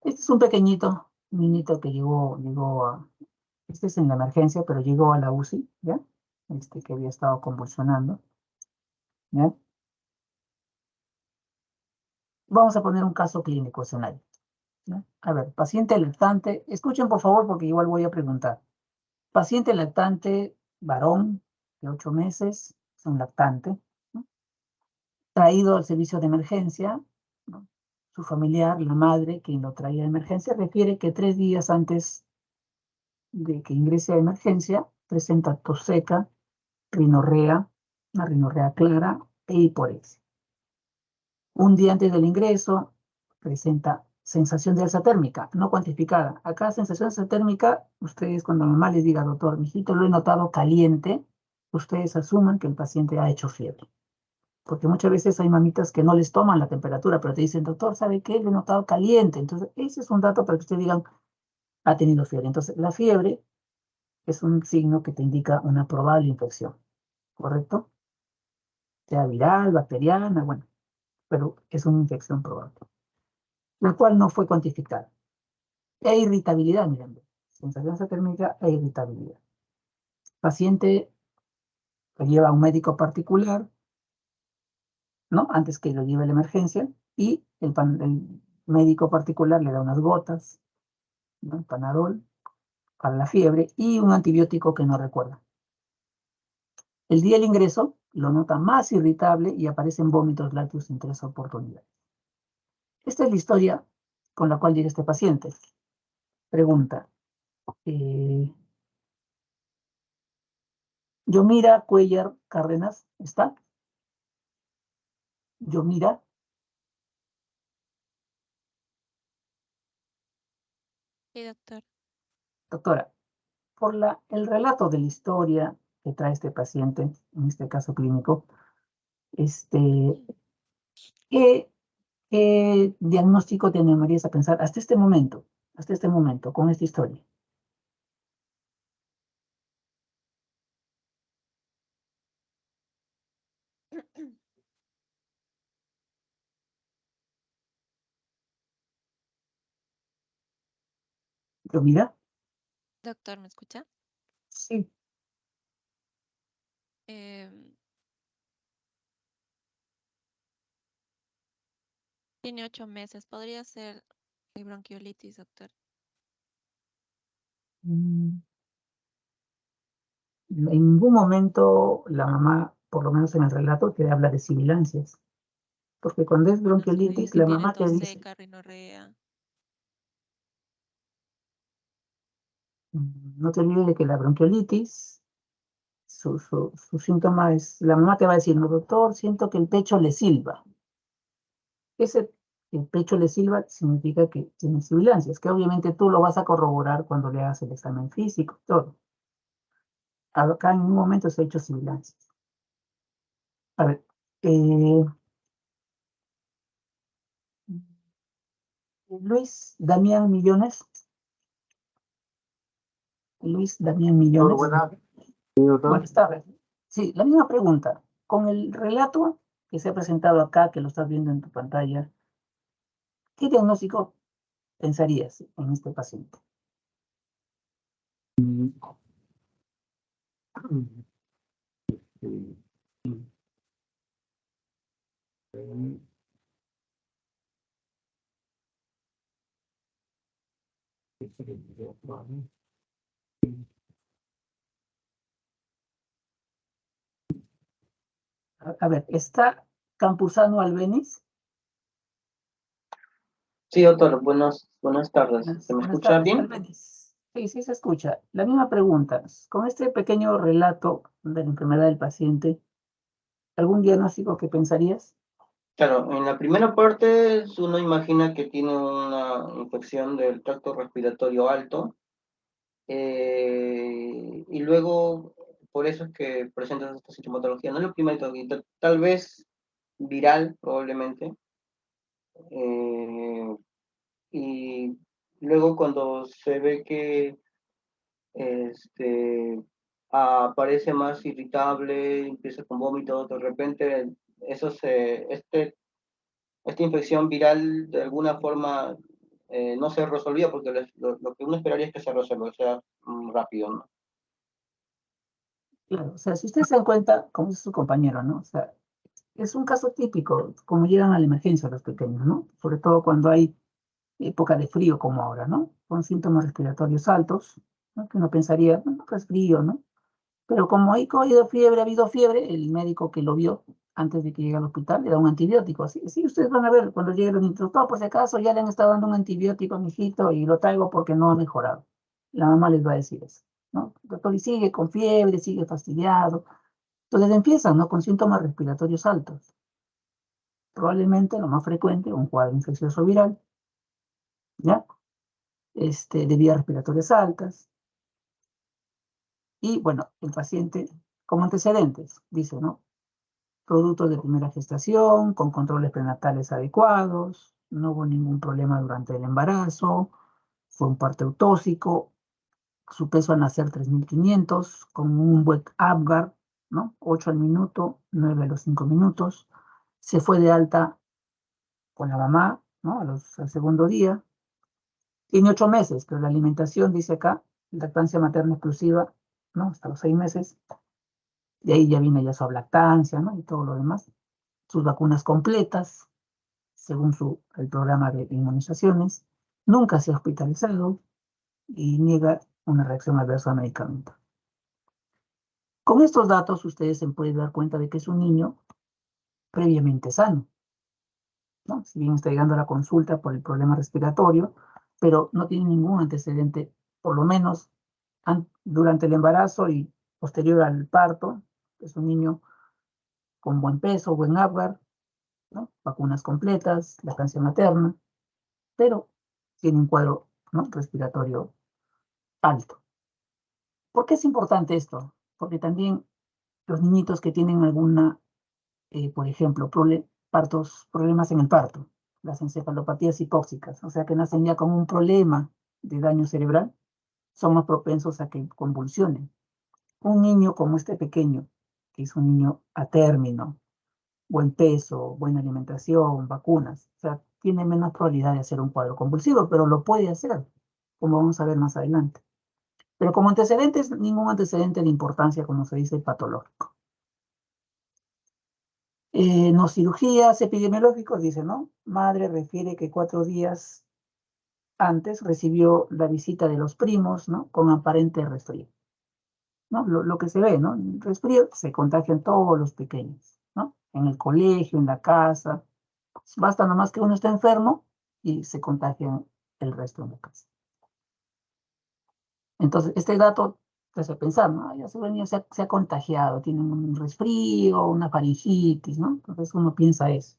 Este es un pequeñito, un niñito que llegó a, este es en la emergencia, pero llegó a la UCI, ¿ya? Que había estado convulsionando, ¿ya? Vamos a poner un caso clínico escenario, ¿ya? A ver, paciente lactante, escuchen por favor porque igual voy a preguntar. Paciente lactante, varón, de 8 meses, es un lactante, ¿no? Traído al servicio de emergencia, ¿no? Su familiar, la madre, quien lo traía de emergencia, refiere que 3 días antes de que ingrese a emergencia, presenta tos seca, rinorrea, una rinorrea clara e hiporexia. Un día antes del ingreso, presenta sensación de alza térmica, no cuantificada. Acá sensación de alza térmica, ustedes cuando mamá les diga, doctor, mijito, lo he notado caliente, ustedes asuman que el paciente ha hecho fiebre. Porque muchas veces hay mamitas que no les toman la temperatura, pero te dicen, doctor, ¿sabe qué? Lo he notado caliente. Entonces, ese es un dato para que ustedes digan, ha tenido fiebre. Entonces, la fiebre es un signo que te indica una probable infección, ¿correcto? Sea viral, bacteriana, bueno, pero es una infección probable, la cual no fue cuantificada. E irritabilidad, miren, sensación térmica e irritabilidad. Paciente lo lleva a un médico particular, ¿no? Antes que lo lleve a la emergencia, y el médico particular le da unas gotas, ¿no? Panadol para la fiebre y un antibiótico que no recuerda. El día del ingreso lo nota más irritable y aparecen vómitos lácteos en 3 oportunidades. Esta es la historia con la cual llega este paciente. Pregunta. Yomira Cuellar Cárdenas, ¿está? Yomira, Sí, doctor. doctora, por el relato de la historia que trae este paciente, en este caso clínico, este, ¿qué, qué diagnóstico te animarías a pensar hasta este momento, con esta historia? Yomira, Doctor, ¿me escucha? sí. Em, Tiene 8 meses. Podría ser bronquiolitis, doctor. Mm, En ningún momento la mamá, por lo menos en el relato, te habla de sibilancias. Porque cuando es Bueno, sí me dijo bronquiolitis, que la tiene mamá te tos dice, seca, rinorrea. no te olvides de que la bronquiolitis, su síntoma es, la mamá te va a decir, no, doctor, siento que el pecho le silba. Ese, el pecho le silba significa que tiene sibilancias, que obviamente tú lo vas a corroborar cuando le hagas el examen físico, todo. Acá en un momento se ha hecho sibilancias. A ver, eh, Luis Damián Millones. Luis Damián Millones. Buenas, sí, doctor. Buenas tardes. Sí, la misma pregunta. Con el relato que se ha presentado acá, que lo estás viendo en tu pantalla, ¿qué diagnóstico pensarías en este paciente? A ver, ¿está Campuzano Albeniz? Sí, doctor, buenas tardes. ¿Se me Buenas escucha tardes, bien? Albeniz. Sí, sí se escucha. La misma pregunta. Con este pequeño relato de la enfermedad del paciente, ¿algún diagnóstico que pensarías? Claro, en la primera parte uno imagina que tiene una infección del tracto respiratorio alto y luego por eso es que presenta esta sintomatología. No es lo primero, tal vez viral probablemente. eh, y luego cuando se ve que este, aparece más irritable, empieza con vómitos, de repente esta infección viral de alguna forma no se resolvía porque lo que uno esperaría es que se resuelva, o sea, rápido, ¿no? Claro, o sea, si ustedes se dan cuenta, como dice su compañero, ¿no? O sea, es un caso típico, como llegan a la emergencia los pequeños, ¿no? Sobre todo cuando hay época de frío como ahora, ¿no? Con síntomas respiratorios altos, ¿no? Que uno pensaría, bueno, pues frío, ¿no? Pero como ha habido fiebre, el médico que lo vio antes de que llegue al hospital le da un antibiótico. Así, sí, ustedes van a ver cuando llegue el doctor, por si acaso ya le han estado dando un antibiótico a mi hijito y lo traigo porque no ha mejorado. La mamá les va a decir eso, ¿no? El doctor y sigue con fiebre, sigue fastidiado. Entonces empiezan, ¿no? Con síntomas respiratorios altos. Probablemente lo más frecuente, un cuadro infeccioso viral, ¿ya? De vías respiratorias altas. Y bueno, el paciente, como antecedentes, dice, ¿no? Productos de primera gestación, con controles prenatales adecuados, no hubo ningún problema durante el embarazo, fue un parto eutóxico, su peso al nacer 3.500, con un buen Apgar, ¿no? 8 al minuto, 9 a los 5 minutos, se fue de alta con la mamá, ¿no? Al segundo día, tiene 8 meses, pero la alimentación, dice acá, lactancia materna exclusiva, ¿no? Hasta los 6 meses, de ahí ya viene ya su lactancia, ¿no? Y todo lo demás, sus vacunas completas, según el programa de inmunizaciones, nunca se ha hospitalizado y niega una reacción adversa al medicamento. Con estos datos ustedes se pueden dar cuenta de que es un niño previamente sano, ¿no? Si bien está llegando a la consulta por el problema respiratorio, pero no tiene ningún antecedente, por lo menos durante el embarazo y posterior al parto. Es un niño con buen peso, buen Apgar, ¿no? Vacunas completas, lactancia materna, pero tiene un cuadro, ¿no? respiratorio alto. ¿Por qué es importante esto? Porque también los niñitos que tienen alguna, por ejemplo, problemas en el parto, las encefalopatías hipóxicas, o sea que nacen ya con un problema de daño cerebral, son más propensos a que convulsionen. Un niño como este pequeño, que es un niño a término, buen peso, buena alimentación, vacunas, o sea, tiene menos probabilidad de hacer un cuadro convulsivo, pero lo puede hacer, como vamos a ver más adelante. Pero como antecedentes, ningún antecedente de importancia, como se dice, patológico. No cirugías epidemiológicos, dice, ¿no? Madre refiere que 4 días antes recibió la visita de los primos, ¿no? Con aparente resfrío, ¿no? Lo que se ve, ¿no? El resfrío se contagian todos los pequeños, ¿no? En el colegio, en la casa. Basta nomás que uno esté enfermo y se contagian el resto en la casa. Entonces, este dato te hace pensar, ¿no? Ya seguro el niño se ha contagiado, tiene un resfrío, una faringitis, ¿no? Entonces uno piensa eso.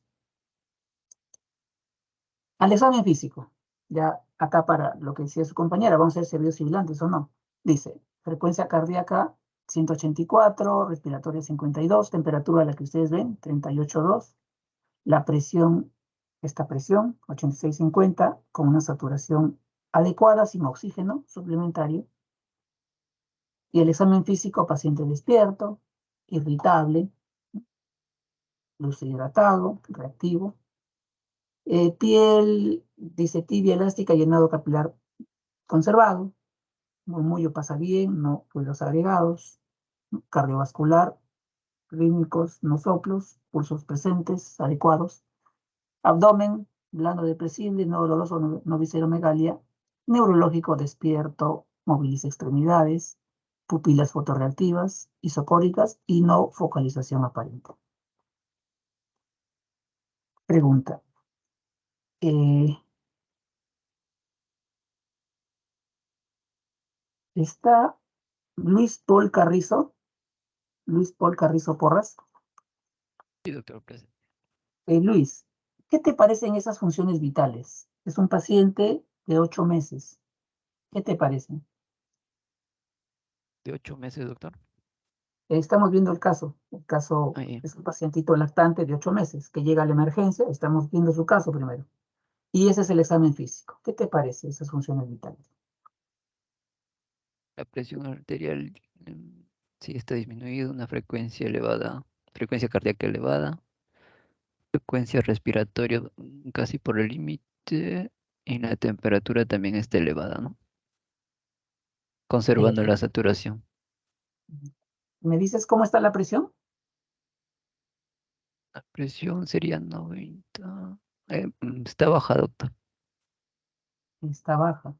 Al examen físico, ya acá para lo que decía su compañera, vamos a ver si ha sibilantes o no. Dice, frecuencia cardíaca 184, respiratoria 52, temperatura la que ustedes ven, 38,2. La presión, esta presión, 86,50, con una saturación adecuada, sin oxígeno suplementario. Y el examen físico, paciente despierto, irritable, lúcido hidratado, reactivo. Piel, dice tibia, elástica, llenado capilar conservado. Murmullo pasa bien, no ruidos agregados. Cardiovascular, rítmicos, no soplos, pulsos presentes, adecuados. Abdomen, blando depresible, no doloroso, no visceromegalia. Neurológico, despierto, moviliza extremidades, pupilas fotorreactivas, isocóricas y no focalización aparente. Pregunta. Está Luis Paul Carrizo Porras. Sí, doctor, presente. Luis, ¿qué te parecen esas funciones vitales? Es un paciente de 8 meses. ¿Qué te parecen? De 8 meses, doctor. Estamos viendo el caso. El caso Ahí. es un pacientito lactante de 8 meses que llega a la emergencia. Estamos viendo su caso primero. Y ese es el examen físico. ¿Qué te parece esas funciones vitales? La presión arterial sí está disminuida, una frecuencia elevada, frecuencia cardíaca elevada, frecuencia respiratoria casi por el límite Y la temperatura también está elevada, ¿no? Conservando la saturación. ¿Me dices cómo está la presión? La presión sería 90. Está baja, doctor. Está baja.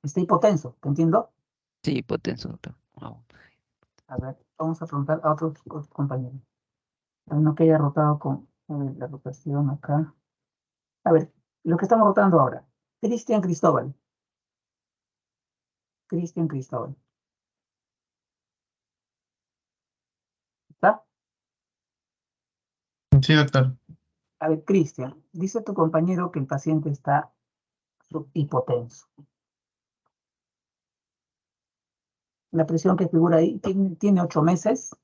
Está hipotenso, ¿te entiendo? Sí, hipotenso, doctor. A ver, vamos a preguntar a otros compañeros. No que haya rotado con la rotación acá. A ver, lo que estamos rotando ahora. Cristian Cristóbal. Cristian Cristóbal. ¿Está? Sí, doctor. A ver, Cristian, dice tu compañero que el paciente está hipotenso. La presión que figura ahí tiene 8 meses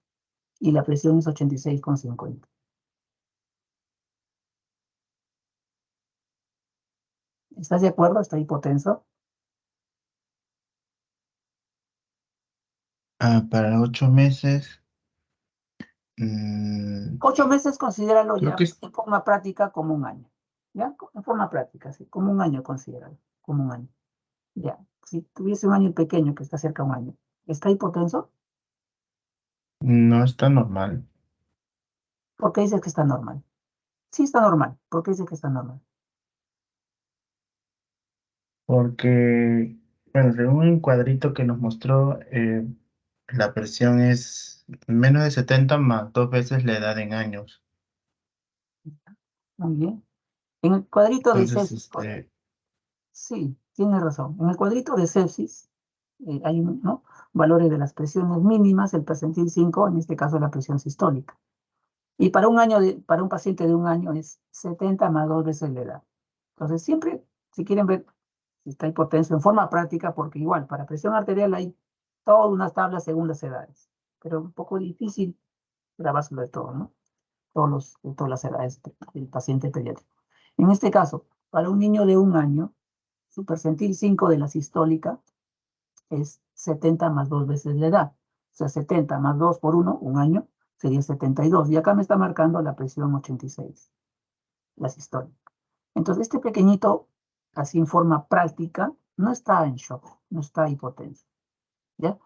y la presión es 86,50. ¿Estás de acuerdo? ¿Está hipotenso? Para 8 meses. mm, 8 meses, considéralo creo ya que en forma práctica como un año. ¿Ya? En forma práctica, sí. Como un año, considéralo. Como un año. Ya. Si tuviese un año pequeño que está cerca de un año, ¿está hipotenso? no está normal. ¿Por qué dices que está normal? Sí está normal. ¿Por qué dices que está normal? Porque, bueno, según un cuadrito que nos mostró, la presión es menos de 70 más 2 veces la edad en años. Muy bien. En el cuadrito de Entonces, sepsis, sí, tiene razón. En el cuadrito de sepsis hay ¿no? valores de las presiones mínimas, el percentil 5, en este caso la presión sistólica. Y para un paciente de un año es 70 más 2 veces la edad. Entonces, siempre, si quieren ver si está hipotenso en forma práctica, porque igual, para presión arterial hay todas unas tablas según las edades, pero un poco difícil grabárselo de todo, ¿no? De todas las edades del paciente pediátrico. En este caso, para un niño de un año, su percentil 5 de la sistólica es 70 más 2 veces la edad. O sea, 70 más 2 por 1, un año, sería 72. Y acá me está marcando la presión 86, la sistólica. Entonces, este pequeñito, así en forma práctica, no está en shock, no está hipotenso, ¿ya?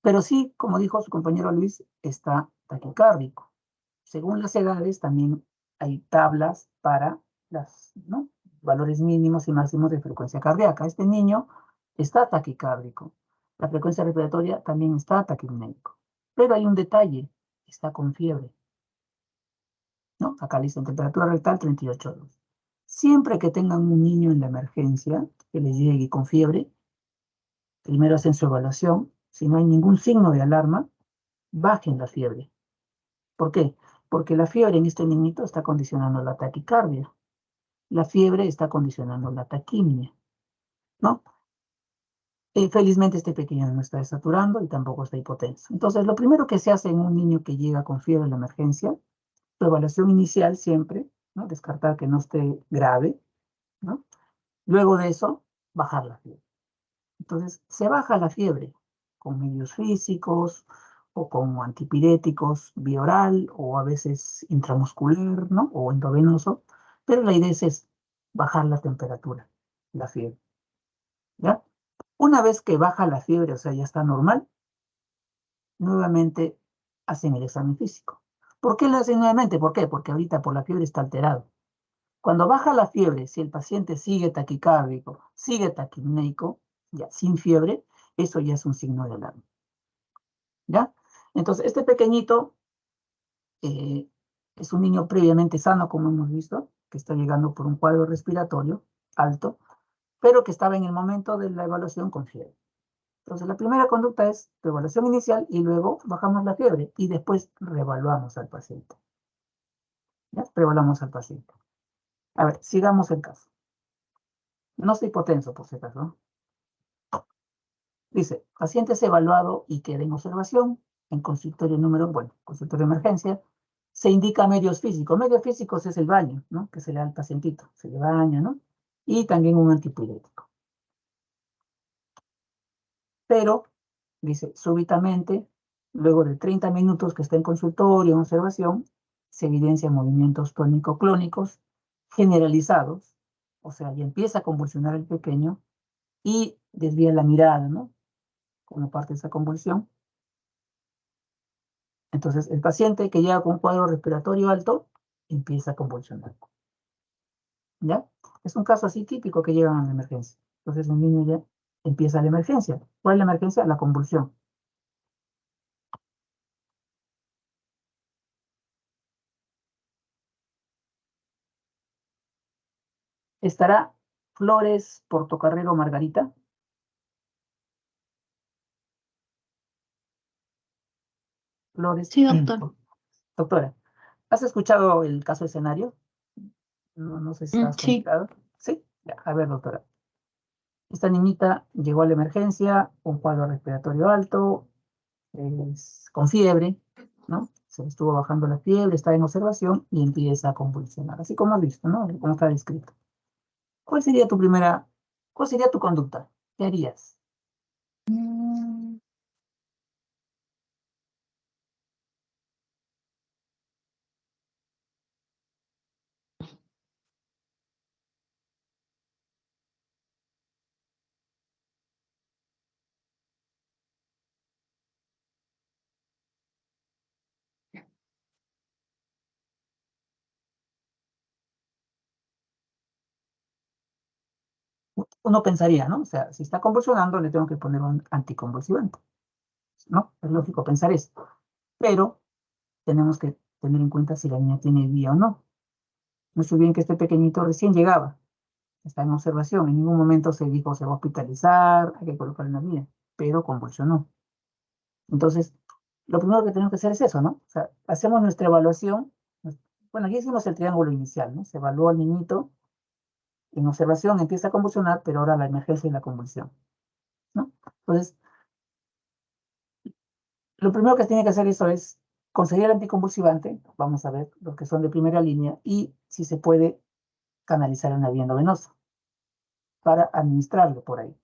Pero sí, como dijo su compañero Luis, está taquicárdico. Según las edades, también hay tablas para los ¿no? valores mínimos y máximos de frecuencia cardíaca. Este niño está taquicárdico. La frecuencia respiratoria también está taquipnéico. Pero hay un detalle, está con fiebre, ¿no? Acá dice temperatura rectal 38,2. Siempre que tengan un niño en la emergencia, que les llegue con fiebre, primero hacen su evaluación. Si no hay ningún signo de alarma, bajen la fiebre. ¿Por qué? Porque la fiebre en este niñito está condicionando la taquicardia. La fiebre está condicionando la taquimia, ¿no? Felizmente este pequeño no está desaturando y tampoco está hipotenso. Entonces, lo primero que se hace en un niño que llega con fiebre en la emergencia, su evaluación inicial siempre, ¿no? Descartar que no esté grave, ¿no? Luego de eso, bajar la fiebre. Entonces, se baja la fiebre con medios físicos o con antipiréticos vía oral o a veces intramuscular, ¿no? O endovenoso, pero la idea es bajar la temperatura, la fiebre, ¿ya? Una vez que baja la fiebre, o sea, ya está normal, nuevamente hacen el examen físico. ¿Por qué lo hacen nuevamente? ¿Por qué? Porque ahorita por la fiebre está alterado. Cuando baja la fiebre, si el paciente sigue taquicárdico, sigue taquipneico, ya sin fiebre, eso ya es un signo de alarma. ¿Ya? Entonces, este pequeñito es un niño previamente sano, como hemos visto, que está llegando por un cuadro respiratorio alto, pero que estaba en el momento de la evaluación con fiebre. Entonces, la primera conducta es la evaluación inicial y luego bajamos la fiebre y después reevaluamos al paciente. ¿Ya? Reevaluamos al paciente. A ver, sigamos el caso. No soy hipotenso, por si acaso, ¿no? Dice, paciente es evaluado y queda en observación en consultorio consultorio de emergencia. Se indica medios físicos. Medios físicos es el baño, ¿no? Que se le da al pacientito. Se le baña, ¿no? Y también un antipirético. Pero, dice, súbitamente, luego de 30 minutos que está en consultorio, en observación, se evidencian movimientos tónico-clónicos generalizados, o sea, ya empieza a convulsionar el pequeño y desvía la mirada, ¿no? Como parte de esa convulsión. Entonces, el paciente que llega con un cuadro respiratorio alto empieza a convulsionar. ¿Ya? Es un caso así típico que llegan a la emergencia. Entonces, el niño ya empieza la emergencia. ¿Cuál es la emergencia? La convulsión. ¿Estará Flores Portocarrero Margarita? Flores. Sí, doctor. Doctora, ¿has escuchado el caso escenario? No sé si estás Sí. conectado. ¿Sí? Ya, a ver, doctora. Esta niñita llegó a la emergencia, un cuadro respiratorio alto, con fiebre, ¿no? Se le estuvo bajando la fiebre, está en observación y empieza a convulsionar, así como has visto, ¿no? Como está descrito. ¿Cuál sería cuál sería tu conducta? ¿Qué harías? Mm, Uno pensaría, ¿no? O sea, si está convulsionando, le tengo que poner un anticonvulsivante, ¿no? Es lógico pensar esto. Pero tenemos que tener en cuenta si la niña tiene vía o no. No es bien que este pequeñito recién llegaba, está en observación, en ningún momento se dijo se va a hospitalizar, hay que colocarle una vía, pero convulsionó. Entonces, lo primero que tenemos que hacer es eso, ¿no? O sea, hacemos nuestra evaluación. Bueno, aquí hicimos el triángulo inicial, ¿no? Se evaluó al niñito en observación, empieza a convulsionar, pero ahora la emergencia y la convulsión, ¿no? Entonces, lo primero que tiene que hacer eso es conseguir el anticonvulsivante, vamos a ver los que son de primera línea, y si se puede canalizar en la vía endovenosa para administrarlo por ahí.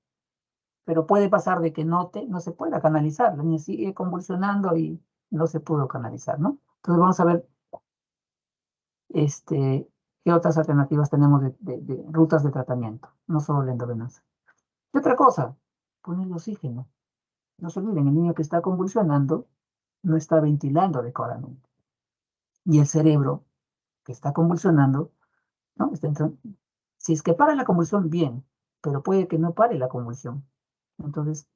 Pero puede pasar de que no se pueda canalizar, la niña sigue convulsionando y no se pudo canalizar, ¿no? Entonces vamos a ver qué otras alternativas tenemos de rutas de tratamiento, no solo la endovenosa. Y otra cosa, poner oxígeno. No se olviden, el niño que está convulsionando no está ventilando adecuadamente. Y el cerebro que está convulsionando, ¿no? Si es que para la convulsión, bien, pero puede que no pare la convulsión. Entonces,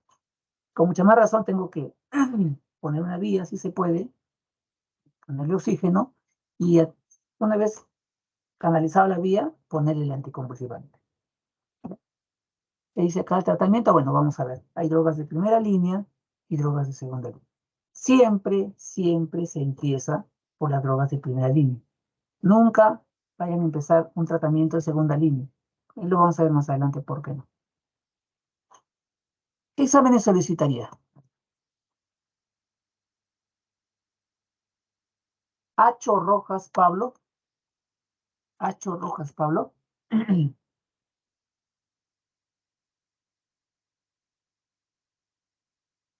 con mucha más razón tengo que poner una vía, si se puede, ponerle oxígeno y una vez canalizada la vía, ponerle el anticonvulsivante. ¿Qué dice acá el tratamiento? Bueno, vamos a ver. Hay drogas de primera línea y drogas de segunda línea. Siempre se empieza por las drogas de primera línea. Nunca vayan a empezar un tratamiento de segunda línea. Y lo vamos a ver más adelante por qué no. ¿Qué exámenes solicitaría? Hacho Rojas Pablo. Hacho Rojas Pablo.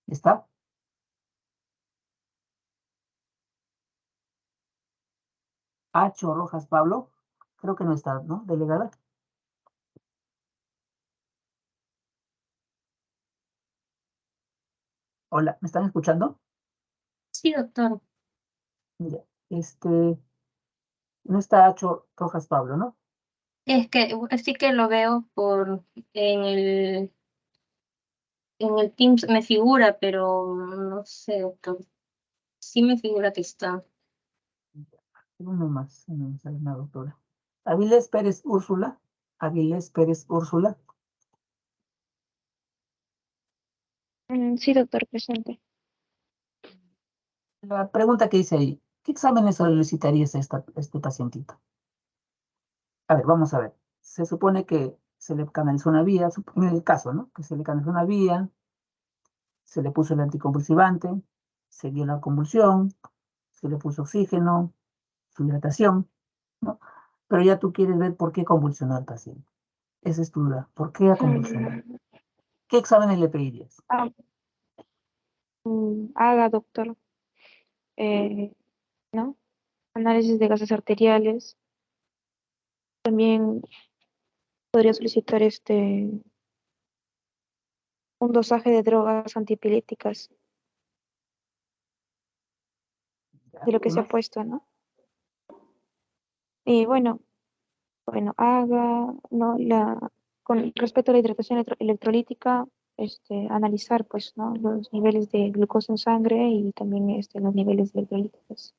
¿Está? Hacho Rojas Pablo. Creo que no está, ¿no? Delegada. Hola, ¿me están escuchando? sí, doctor. Ya, no está Hacho Rojas Pablo, ¿no? Es que sí que lo veo en el Teams me figura, pero no sé, doctor. Sí me figura que está. Uno más, no me sale una doctora. Avilés Pérez Úrsula. Avilés Pérez Úrsula. Sí, doctor, presente. La pregunta que hice ahí, ¿qué exámenes solicitarías a este pacientito? A ver, vamos a ver. Se supone que se le canalizó una vía, en el caso, ¿no? Que se le canalizó una vía, se le puso el anticonvulsivante, se dio la convulsión, se le puso oxígeno, su hidratación, ¿no? Pero ya tú quieres ver por qué convulsionó al paciente. Esa es tu duda. ¿Por qué ha convulsionado? ¿Qué exámenes le pedirías? Haga, doctor, ¿no? Análisis de gases arteriales, También podría solicitar un dosaje de drogas antiepilépticas ¿Ya? de lo que ¿Qué se ha más? puesto, ¿no? Y bueno, haga, ¿no? Con respecto a la hidratación electrolítica, analizar, pues, ¿no? Los niveles de glucosa en sangre y también los niveles de electrolitos.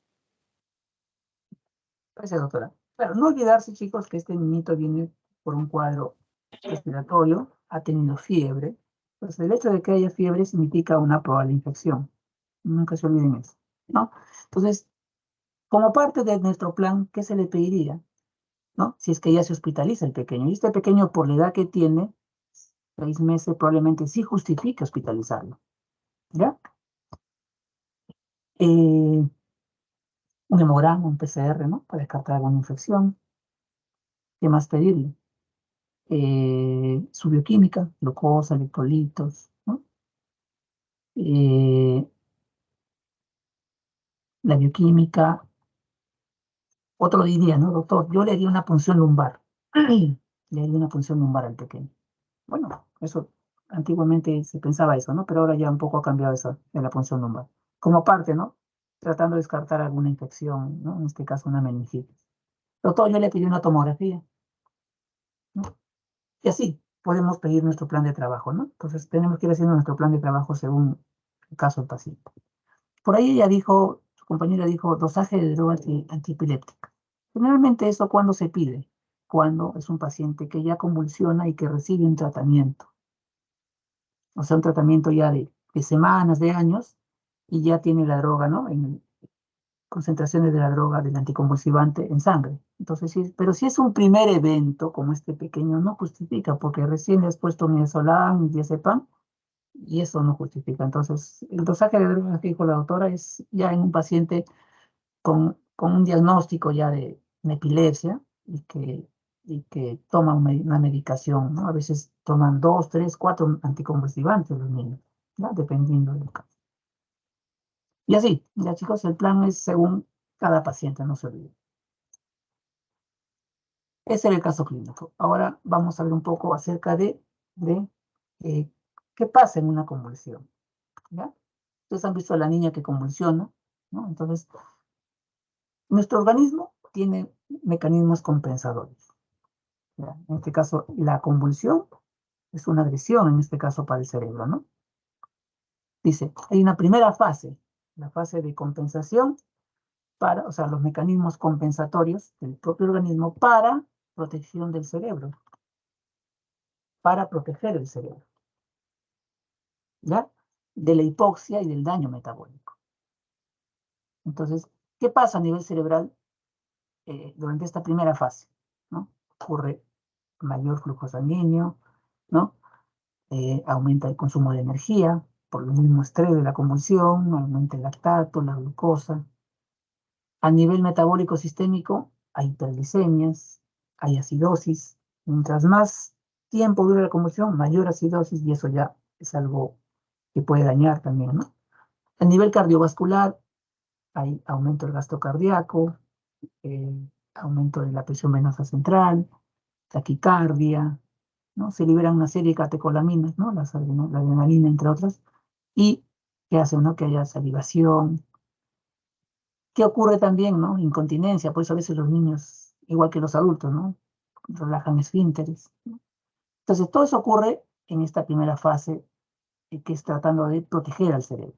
Gracias, doctora. Claro, no olvidarse, chicos, que este niñito viene por un cuadro respiratorio, ha tenido fiebre. Pues el hecho de que haya fiebre significa una probable infección. Nunca se olviden eso, ¿no? Entonces, como parte de nuestro plan, ¿qué se le pediría? ¿No? Si es que ya se hospitaliza el pequeño. Y este pequeño, por la edad que tiene, 6 meses, probablemente sí justifique hospitalizarlo. ¿Ya? Un hemograma, un PCR, ¿no? Para descartar alguna infección. ¿Qué más pedirle? Su bioquímica, glucosa, electrolitos, ¿no? Eh, la bioquímica, otro diría, ¿no, doctor? Yo le haría una punción lumbar. Le haría una punción lumbar al pequeño. Bueno, eso, antiguamente se pensaba eso, ¿no? Pero ahora ya un poco ha cambiado eso de la punción lumbar. Como parte, ¿no? Tratando de descartar alguna infección, ¿no? En este caso, una meningitis. Doctor, yo le pedí una tomografía, ¿no? Y así podemos pedir nuestro plan de trabajo, ¿no? Entonces tenemos que ir haciendo nuestro plan de trabajo según el caso del paciente. Por ahí ella dijo, su compañera dijo, dosaje de droga antiepiléptica. Generalmente eso cuando se pide, cuando es un paciente que ya convulsiona y que recibe un tratamiento. O sea, un tratamiento ya de semanas, de años, y ya tiene la droga, ¿no? En concentraciones de la droga, del anticonvulsivante en sangre. Entonces, sí, pero si es un primer evento, como este pequeño, no justifica, porque recién le has puesto midazolam, diazepam, y eso no justifica. Entonces, el dosaje de drogas que dijo la doctora es ya en un paciente con un diagnóstico ya de epilepsia y que toma una medicación, ¿no? A veces toman 2, 3, 4 anticonvulsivantes los niños, ¿no? Dependiendo del caso. Y así, ya chicos, el plan es según cada paciente, no se olviden. Ese era el caso clínico. Ahora vamos a ver un poco acerca de eh, qué pasa en una convulsión, ¿ya? Ustedes han visto a la niña que convulsiona, ¿no? Entonces, nuestro organismo tiene mecanismos compensadores. ¿Ya? En este caso, la convulsión es una agresión, en este caso para el cerebro, ¿no? Dice, hay una primera fase, la fase de compensación, o sea, los mecanismos compensatorios del propio organismo para protección del cerebro, para proteger el cerebro, ¿ya? De la hipoxia y del daño metabólico. Entonces, ¿qué pasa a nivel cerebral durante esta primera fase? ¿No? Ocurre mayor flujo sanguíneo, ¿no? Aumenta el consumo de energía por el mismo estrés de la convulsión, aumenta el lactato, la glucosa. A nivel metabólico sistémico hay hiperglicemias, hay acidosis. Mientras más tiempo dura la convulsión, mayor acidosis y eso ya es algo que puede dañar también, ¿no? A nivel cardiovascular hay aumento del gasto cardíaco, eh, aumento de la presión venosa central, taquicardia, ¿no? Se liberan una serie de catecolaminas, ¿no? La adrenalina, entre otras, y que hacen, ¿no? Que haya salivación. ¿Qué ocurre también, ¿no? Incontinencia, por eso a veces los niños, igual que los adultos, ¿no? Relajan esfínteres, ¿no? Entonces, todo eso ocurre en esta primera fase que es tratando de proteger al cerebro.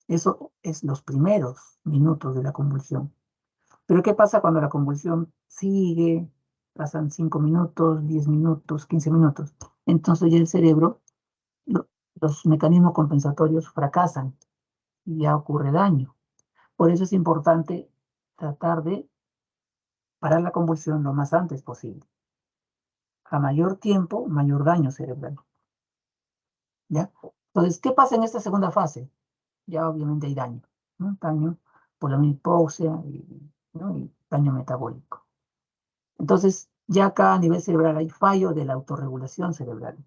Eso es los primeros minutos de la convulsión. Pero ¿qué pasa cuando la convulsión sigue? Pasan 5 minutos, 10 minutos, 15 minutos. Entonces ya el cerebro, los mecanismos compensatorios fracasan y ya ocurre daño. Por eso es importante tratar de parar la convulsión lo más antes posible. A mayor tiempo, mayor daño cerebral. ¿Ya? Entonces, ¿qué pasa en esta segunda fase? Ya obviamente hay daño, ¿no? Daño por la hipoxia ¿no? Y daño metabólico. Entonces, ya acá a nivel cerebral hay fallo de la autorregulación cerebral,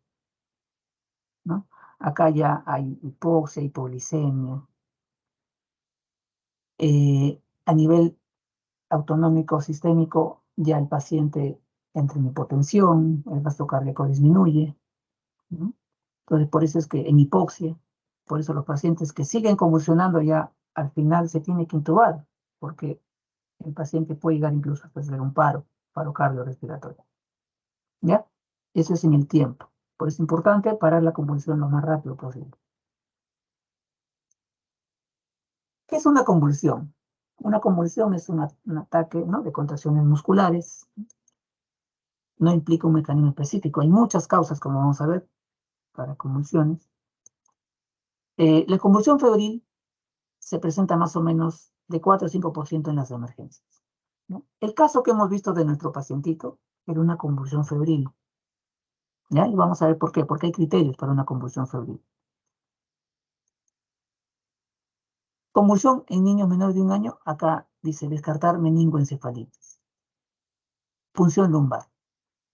¿no? Acá ya hay hipoxia, hipoglicemia. A nivel autonómico sistémico ya el paciente entra en hipotensión, el gasto cardíaco disminuye, ¿no? Entonces, por eso es que en hipoxia, por eso los pacientes que siguen convulsionando ya al final se tiene que intubar, porque el paciente puede llegar incluso a hacer un paro cardiorrespiratorio. ¿Ya? Eso es en el tiempo. Por eso es importante parar la convulsión lo más rápido posible. ¿Qué es una convulsión? Una convulsión es un ataque, ¿no?, de contracciones musculares. No implica un mecanismo específico. Hay muchas causas, como vamos a ver, para convulsiones. La convulsión febril se presenta más o menos de 4 a 5% en las emergencias, ¿no? El caso que hemos visto de nuestro pacientito era una convulsión febril. ¿Ya? Y vamos a ver por qué. Porque hay criterios para una convulsión febril. Convulsión en niños menores de 1 año. Acá dice descartar meningoencefalitis. Punción lumbar.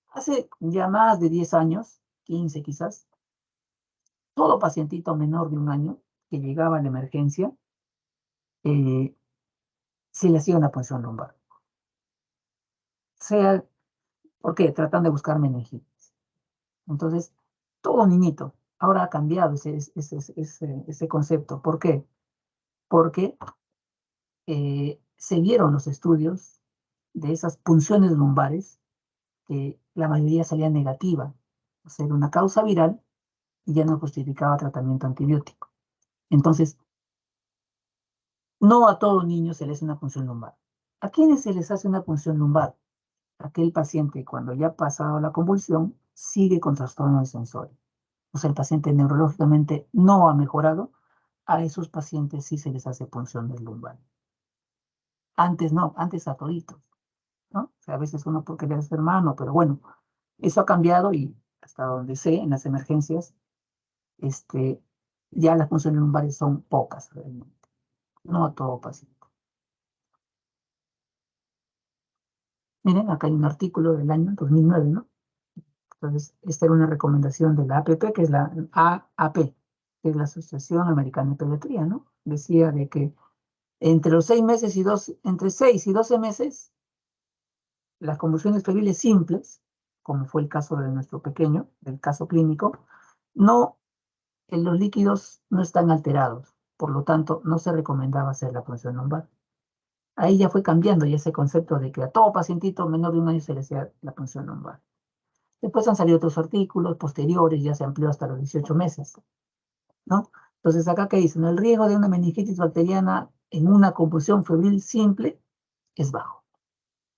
Hace ya más de 10 años, 15 quizás, todo pacientito menor de 1 año que llegaba a la emergencia, se le hacía una punción lumbar. Sea, ¿por qué? Tratando de buscar meningitis. Entonces, todo niñito, ahora ha cambiado ese concepto. ¿Por qué? Porque se vieron los estudios de esas punciones lumbares, que la mayoría salía negativa, o sea, era una causa viral y ya no justificaba tratamiento antibiótico. Entonces, no a todo niño se les hace una punción lumbar. ¿A quiénes se les hace una punción lumbar? Aquel paciente, cuando ya ha pasado la convulsión, sigue con trastorno del sensorio. O sea, el paciente neurológicamente no ha mejorado. A esos pacientes sí se les hace punción del lumbar. Antes no, antes a toditos, ¿no? O sea, a veces uno porque le hace hermano, pero bueno, eso ha cambiado y hasta donde sé, en las emergencias, ya las punciones lumbares son pocas realmente, no a todo paciente. Miren, acá hay un artículo del año 2009, ¿no? Entonces, esta era una recomendación de la APP, que es la AAP, que es la Asociación Americana de Pediatría, ¿no? Decía de que entre 6 y 12 meses, las convulsiones febriles simples, como fue el caso de nuestro pequeño, del caso clínico, los líquidos no están alterados, por lo tanto, no se recomendaba hacer la punción lumbar. Ahí ya fue cambiando ya ese concepto de que a todo pacientito menor de 1 año se le hacía la punción lumbar. Después han salido otros artículos posteriores, ya se amplió hasta los 18 meses, ¿no? Entonces, acá que dicen, el riesgo de una meningitis bacteriana en una convulsión febril simple es bajo.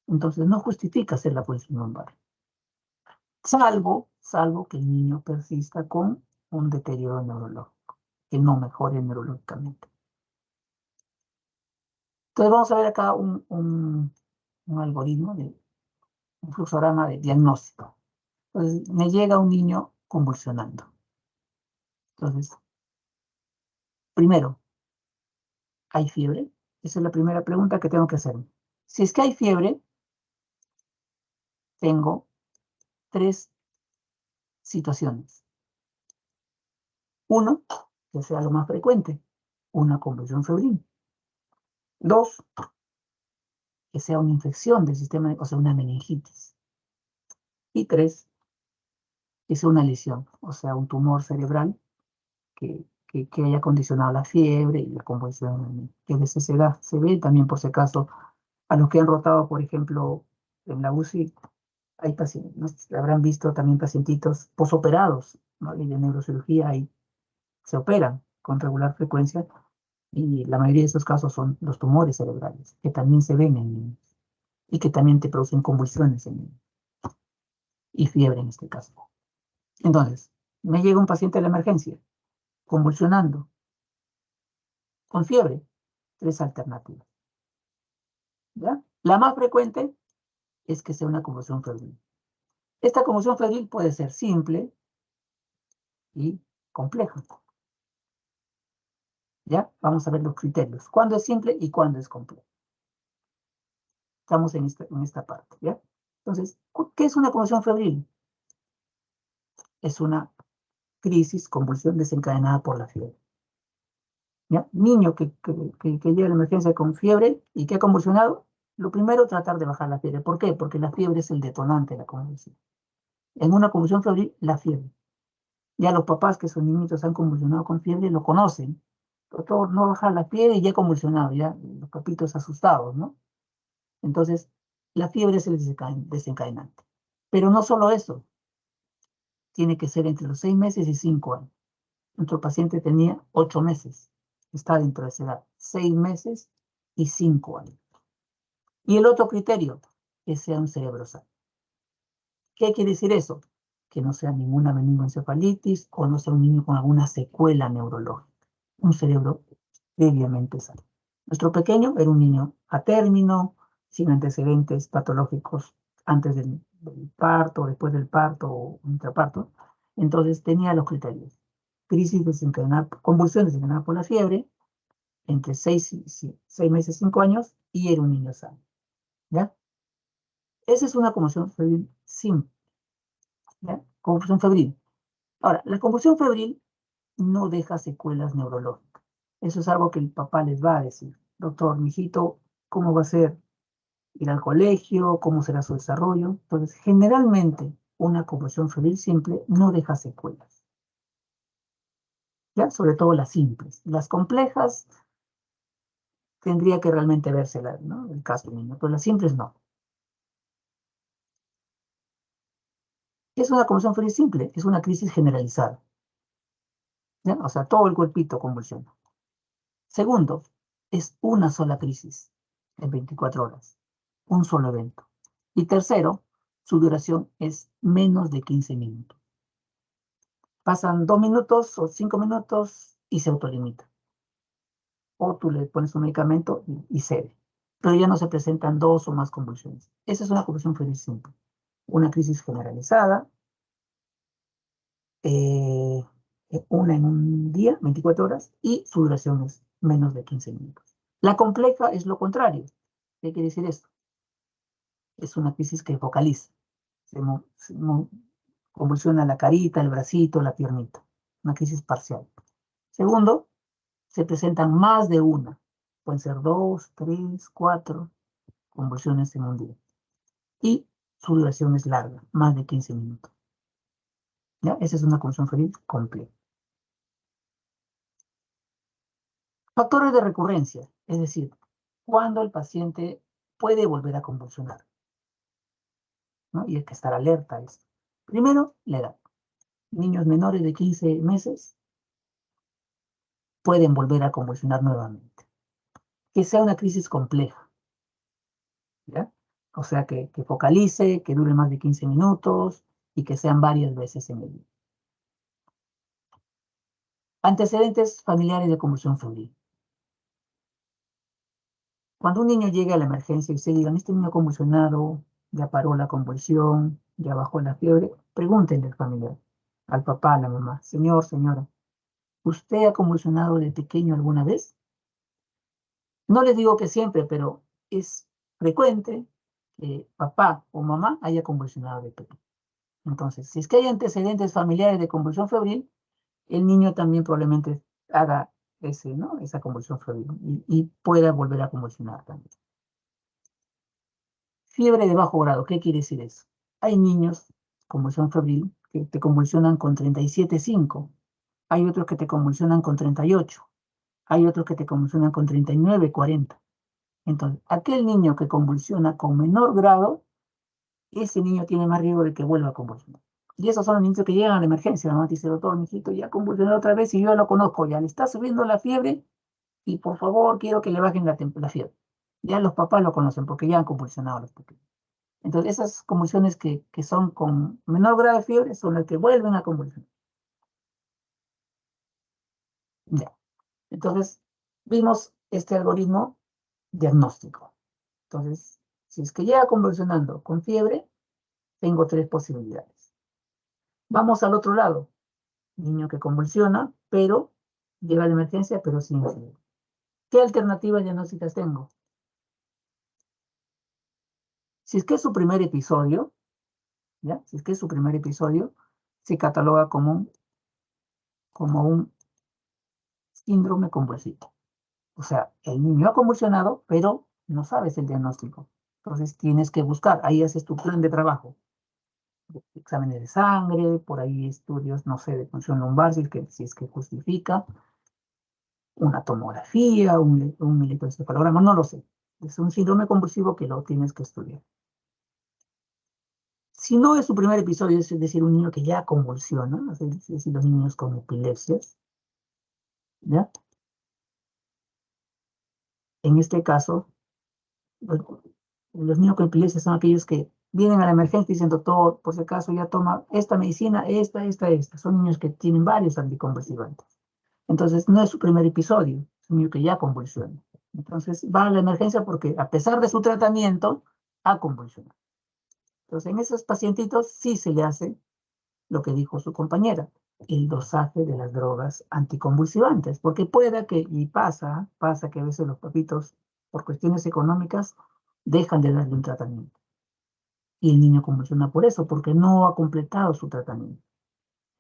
Entonces, no justifica hacer la punción lumbar. Salvo que el niño persista con un deterioro neurológico, que no mejore neurológicamente. Entonces, vamos a ver acá un algoritmo, un fluxograma de diagnóstico. Entonces, me llega un niño convulsionando. Entonces, primero, ¿hay fiebre? Esa es la primera pregunta que tengo que hacerme. Si es que hay fiebre, tengo 3 situaciones. 1, que sea lo más frecuente, una convulsión febril. 2, que sea una infección del sistema, o sea, una meningitis. Y 3, que sea una lesión, o sea, un tumor cerebral que haya condicionado la fiebre y la convulsión, que a veces se ve también por si acaso a los que han rotado, por ejemplo, en la UCI, hay pacientes, ¿no? Habrán visto también pacientitos posoperados, ¿no? Y de neurocirugía y se operan con regular frecuencia, y la mayoría de esos casos son los tumores cerebrales, que también se ven en niños y que también te producen convulsiones en niños y fiebre en este caso. Entonces, me llega un paciente a la emergencia, convulsionando, con fiebre, 3 alternativas, ¿ya? La más frecuente es que sea una convulsión febril. Esta convulsión febril puede ser simple y compleja. ¿Ya? Vamos a ver los criterios. ¿Cuándo es simple y cuándo es complejo? Estamos en esta parte, ¿ya? Entonces, ¿qué es una convulsión febril? Es una crisis, convulsión desencadenada por la fiebre. ¿Ya? Niño que llega a la emergencia con fiebre y que ha convulsionado, Lo primero, tratar de bajar la fiebre. ¿Por qué? Porque la fiebre es el detonante de la convulsión. En una convulsión febril, la fiebre. Ya los papás que sus niñitos han convulsionado con fiebre lo conocen. Doctor, no bajar la fiebre y ya he convulsionado, ya los papitos asustados, ¿no? Entonces, la fiebre es el desencadenante. Pero no solo eso, tiene que ser entre los 6 meses y 5 años. Nuestro paciente tenía 8 meses, está dentro de esa edad, 6 meses y 5 años. Y el otro criterio, que sea un cerebro sano. ¿Qué quiere decir eso? Que no sea ninguna meningoencefalitis o no sea un niño con alguna secuela neurológica. Un cerebro previamente sano. Nuestro pequeño era un niño a término, sin antecedentes patológicos antes del parto, después del parto o intraparto. Entonces tenía los criterios. Crisis desencadenada, convulsión desencadenada por la fiebre, entre 6 meses y 5 años, y era un niño sano. ¿Ya? Esa es una convulsión febril simple. ¿Ya? Convulsión febril. Ahora, la convulsión febril no deja secuelas neurológicas. Eso es algo que el papá les va a decir. Doctor, mijito, ¿cómo va a ser ir al colegio? ¿Cómo será su desarrollo? Entonces, generalmente, una convulsión febril simple no deja secuelas. ¿Ya? Sobre todo las simples. Las complejas tendría que realmente vérsela, ¿no? El caso del niño, pero las simples no. Es una convulsión febril simple, es una crisis generalizada. ¿Ya? O sea, todo el cuerpito convulsiona. Segundo, es una sola crisis en 24 horas, un solo evento. Y tercero, su duración es menos de 15 minutos. Pasan 2 minutos o 5 minutos y se autolimita. O tú le pones un medicamento y cede. Pero ya no se presentan 2 o más convulsiones. Esa es una convulsión febril simple. Una crisis generalizada, una en un día, 24 horas, y su duración es menos de 15 minutos. La compleja es lo contrario. ¿Qué quiere decir esto? Es una crisis que focaliza. Se convulsiona la carita, el bracito, la piernita. Una crisis parcial. Segundo, se presentan más de una. Pueden ser 2, 3, 4 convulsiones en un día. Y su duración es larga, más de 15 minutos. ¿Ya? Esa es una convulsión febril compleja. Factores de recurrencia, es decir, cuando el paciente puede volver a convulsionar, ¿no? Y hay que estar alerta a esto. Primero, la edad. Niños menores de 15 meses pueden volver a convulsionar nuevamente. Que sea una crisis compleja, ¿ya? O sea, que focalice, que dure más de 15 minutos y que sean varias veces en el día. Antecedentes familiares de convulsión febril. Cuando un niño llegue a la emergencia y se diga, este niño ha convulsionado, ya paró la convulsión, ya bajó la fiebre, pregúntenle al familiar, al papá, a la mamá, señor, señora, ¿usted ha convulsionado de pequeño alguna vez? No les digo que siempre, pero es frecuente que papá o mamá haya convulsionado de pequeño. Entonces, si es que hay antecedentes familiares de convulsión febril, el niño también probablemente haga esa convulsión febril y pueda volver a convulsionar también. Fiebre de bajo grado, ¿qué quiere decir eso? Hay niños, convulsión febril, que te convulsionan con 37,5. Hay otros que te convulsionan con 38. Hay otros que te convulsionan con 39, 40. Entonces, aquel niño que convulsiona con menor grado, ese niño tiene más riesgo de que vuelva a convulsionar. Y esos son los niños que llegan a la emergencia. La mamá dice, doctor, mijito, ya convulsionó otra vez y yo lo conozco, ya le está subiendo la fiebre y por favor quiero que le bajen la fiebre. Ya los papás lo conocen porque ya han convulsionado a los pequeños. Entonces, esas convulsiones que son con menor grado de fiebre son las que vuelven a convulsionar. Ya. Entonces, vimos este algoritmo diagnóstico. Entonces, si es que llega convulsionando con fiebre, tengo 3 posibilidades. Vamos al otro lado. Niño que convulsiona, pero llega a la emergencia, pero sin fiebre. ¿Qué alternativas diagnósticas tengo? Si es que es su primer episodio, ¿ya? Si es que es su primer episodio, se cataloga como un síndrome convulsivo. O sea, el niño ha convulsionado, pero no sabes el diagnóstico. Entonces tienes que buscar, ahí haces tu plan de trabajo. Exámenes de sangre, por ahí estudios, no sé, de función lumbar, si es que justifica, una tomografía, un electroencefalograma, no lo sé. Es un síndrome convulsivo que lo tienes que estudiar. Si no es su primer episodio, es decir, un niño que ya convulsiona, es decir, los niños con epilepsias, ¿ya? En este caso, los niños con epilepsia son aquellos que vienen a la emergencia y dicen, doctor, por si acaso ya toma esta medicina, esta. Son niños que tienen varios anticonvulsivantes. Entonces, no es su primer episodio, es un niño que ya convulsiona. Entonces, va a la emergencia porque, a pesar de su tratamiento, ha convulsionado. Entonces, en esos pacientitos sí se le hace lo que dijo su compañera, el dosaje de las drogas anticonvulsivantes, porque pueda que, y pasa que a veces los papitos, por cuestiones económicas, dejan de darle un tratamiento. Y el niño convulsiona por eso, porque no ha completado su tratamiento.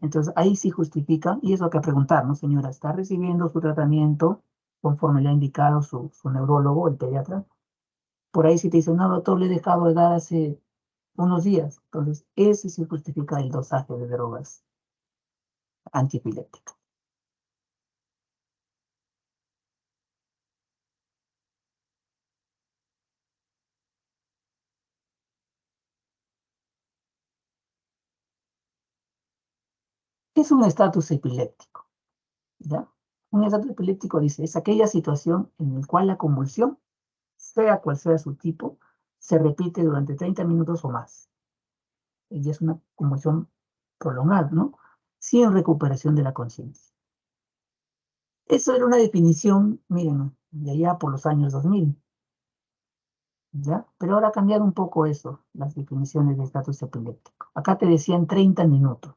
Entonces, ahí sí justifica, y es lo que a preguntar, ¿no, señora? ¿Está recibiendo su tratamiento conforme le ha indicado su neurólogo, el pediatra? Por ahí sí te dice, no, doctor, le he dejado de dar hace unos días. Entonces, ese sí justifica el dosaje de drogas antiepilépticas. Es un estatus epiléptico, ¿ya? Un estatus epiléptico dice, es aquella situación en la cual la convulsión, sea cual sea su tipo, se repite durante 30 minutos o más. Y es una convulsión prolongada, ¿no? Sin recuperación de la conciencia. Eso era una definición, miren, de allá por los años 2000, ¿ya? Pero ahora ha cambiado un poco eso, las definiciones de estatus epiléptico. Acá te decían 30 minutos.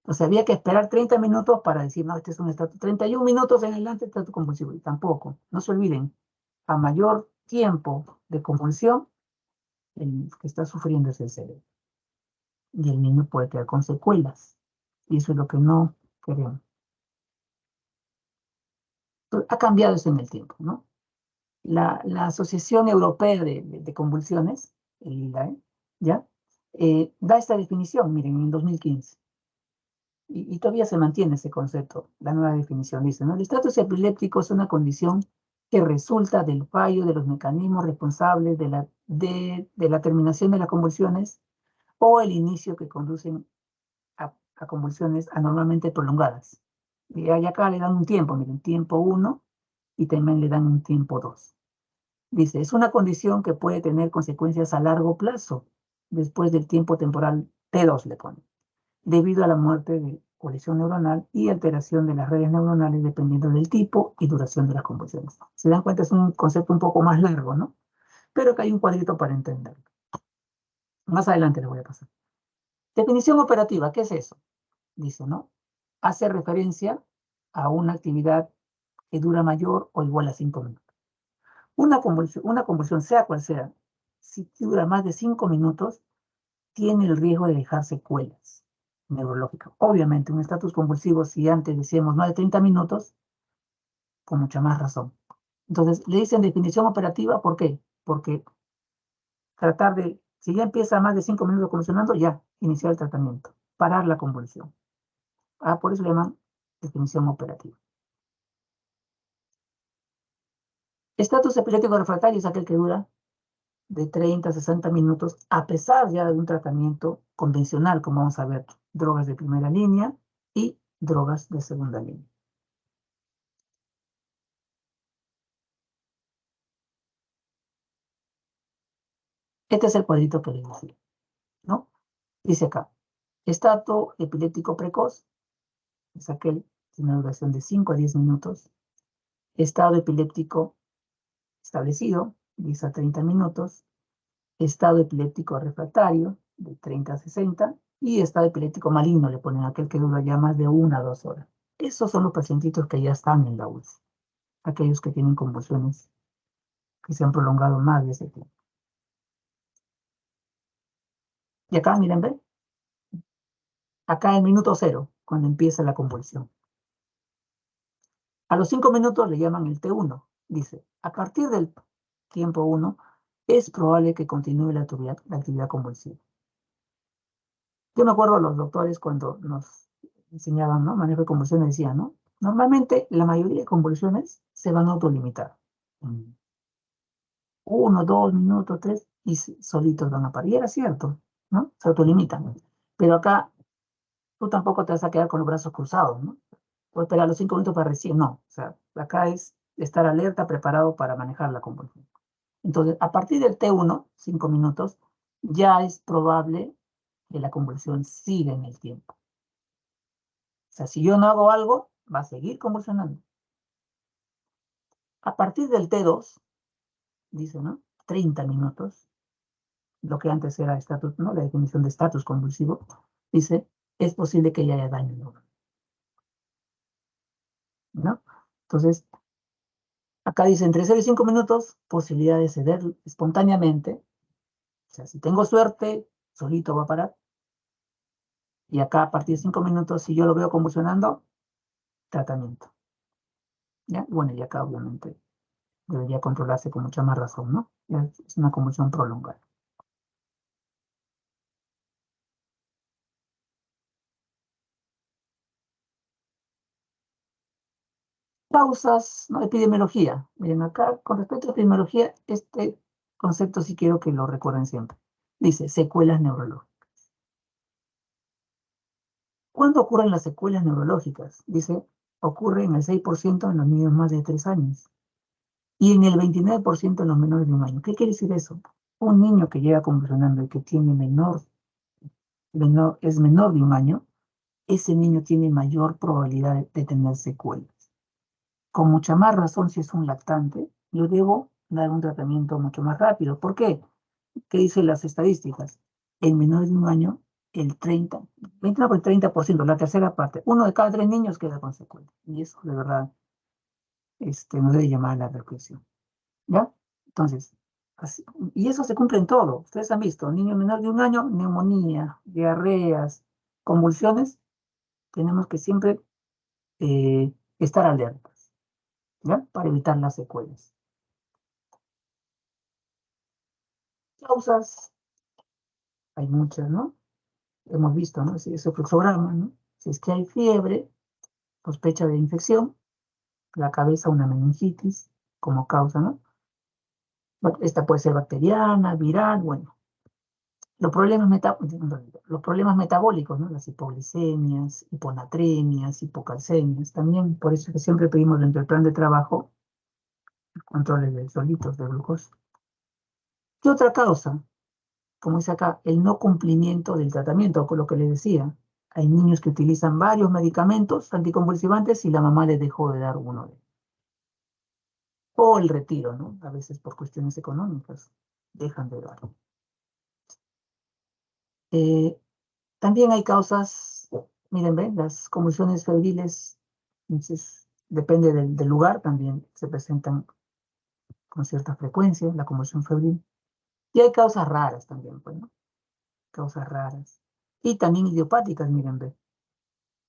O sea, había que esperar 30 minutos para decir, no, este es un estatus. 31 minutos en adelante, estatus convulsivo. Y tampoco, no se olviden, a mayor tiempo de convulsión, el que está sufriendo es el cerebro. Y el niño puede quedar con secuelas. Y eso es lo que no queremos. Entonces, ha cambiado eso en el tiempo, ¿no? La Asociación Europea de Convulsiones, el ILAE, ¿ya? Da esta definición, miren, en 2015. Y todavía se mantiene ese concepto, la nueva definición dice, ¿no? El estatus epiléptico es una condición que resulta del fallo de los mecanismos responsables de la terminación de las convulsiones o el inicio que conducen a convulsiones anormalmente prolongadas. Y acá le dan un tiempo, miren, tiempo 1 y también le dan un tiempo 2. Dice, es una condición que puede tener consecuencias a largo plazo, después del tiempo temporal T2 le pone, debido a la muerte de colisión neuronal y alteración de las redes neuronales dependiendo del tipo y duración de las convulsiones. Se dan cuenta, es un concepto un poco más largo, ¿no? Pero que hay un cuadrito para entenderlo. Más adelante les voy a pasar. Definición operativa, ¿qué es eso? Dice, ¿no? Hace referencia a una actividad que dura mayor o igual a 5 minutos. Una convulsión, sea cual sea, si dura más de 5 minutos, tiene el riesgo de dejar secuelas neurológicas. Obviamente, un estatus convulsivo, si antes decíamos más de 30 minutos, con mucha más razón. Entonces, le dicen definición operativa, ¿por qué? Porque tratar de, si ya empieza más de 5 minutos convulsionando, ya, iniciar el tratamiento, parar la convulsión. Por eso le llaman definición operativa. Estatus epiléptico refractario es aquel que dura de 30 a 60 minutos, a pesar ya de un tratamiento convencional, como vamos a ver, drogas de primera línea y drogas de segunda línea. Este es el cuadrito que les decía, ¿no? Dice acá, estatus epiléptico precoz, es aquel que tiene una duración de 5 a 10 minutos. Estado epiléptico establecido, 10 a 30 minutos. Estado epiléptico refractario, de 30 a 60. Y estado epiléptico maligno, le ponen aquel que dura ya más de 1 a 2 horas. Esos son los pacientitos que ya están en la UCI. Aquellos que tienen convulsiones que se han prolongado más de ese tiempo. Y acá, miren, ¿ven? Acá el minuto 0, cuando empieza la convulsión. A los 5 minutos le llaman el T1. Dice, a partir del tiempo 1, es probable que continúe la actividad convulsiva. Yo me acuerdo los doctores cuando nos enseñaban, ¿no? Manejo de convulsiones, decían, ¿no? Normalmente la mayoría de convulsiones se van a autolimitar. 1, 2 minutos, 3, y solitos van a parar. Y era cierto, ¿no? Se autolimitan. Pero acá tú tampoco te vas a quedar con los brazos cruzados, ¿no? O esperar los 5 minutos para recién, no. O sea, acá es estar alerta, preparado para manejar la convulsión. Entonces, a partir del T1, 5 minutos, ya es probable que la convulsión siga en el tiempo. O sea, si yo no hago algo, va a seguir convulsionando. A partir del T2, dice, ¿no? 30 minutos, lo que antes era estatus, ¿no? La definición de estatus convulsivo, dice, es posible que ya haya daño, ¿no? Entonces, acá dice, entre 0 y 5 minutos, posibilidad de ceder espontáneamente. O sea, si tengo suerte, solito va a parar. Y acá, a partir de 5 minutos, si yo lo veo convulsionando, tratamiento. ¿Ya? Bueno, y acá, obviamente, debería controlarse con mucha más razón, ¿no? Ya es una convulsión prolongada. Causas, ¿no? Epidemiología. Miren, acá, con respecto a epidemiología, este concepto sí quiero que lo recuerden siempre. Dice, secuelas neurológicas. ¿Cuándo ocurren las secuelas neurológicas? Dice, ocurre en el 6% en los niños más de 3 años y en el 29% en los menores de 1 año. ¿Qué quiere decir eso? Un niño que llega convulsionando y que tiene es menor de 1 año, ese niño tiene mayor probabilidad de tener secuelas. Con mucha más razón, si es un lactante, yo debo dar un tratamiento mucho más rápido. ¿Por qué? ¿Qué dicen las estadísticas? En menores de 1 año, el 30%, la tercera parte, 1 de cada 3 niños queda con secuelas. Y eso, de verdad, nos debe llamar a la reflexión. ¿Ya? Entonces, así, y eso se cumple en todo. Ustedes han visto, niño menor de 1 año, neumonía, diarreas, convulsiones, tenemos que siempre estar alertas, ¿ya? Para evitar las secuelas. Causas, hay muchas, ¿no? Hemos visto, ¿no? Ese fluxograma, ¿no? Si es que hay fiebre, sospecha de infección, la cabeza una meningitis como causa, ¿no? Esta puede ser bacteriana, viral, bueno. Los problemas metabólicos, ¿no? Las hipoglicemias, hiponatremias, hipocalcemias, también por eso que siempre pedimos dentro del plan de trabajo controles de solitos de glucosa. ¿Qué otra causa? Como dice acá, el no cumplimiento del tratamiento, con lo que les decía. Hay niños que utilizan varios medicamentos anticonvulsivantes y la mamá les dejó de dar uno de ellos. O el retiro, ¿no? A veces por cuestiones económicas dejan de darlo. También hay causas, miren, ven, las convulsiones febriles, entonces, depende del lugar, también se presentan con cierta frecuencia, la convulsión febril. Y hay causas raras también, pues, ¿no? Causas raras. Y también idiopáticas, miren, ven.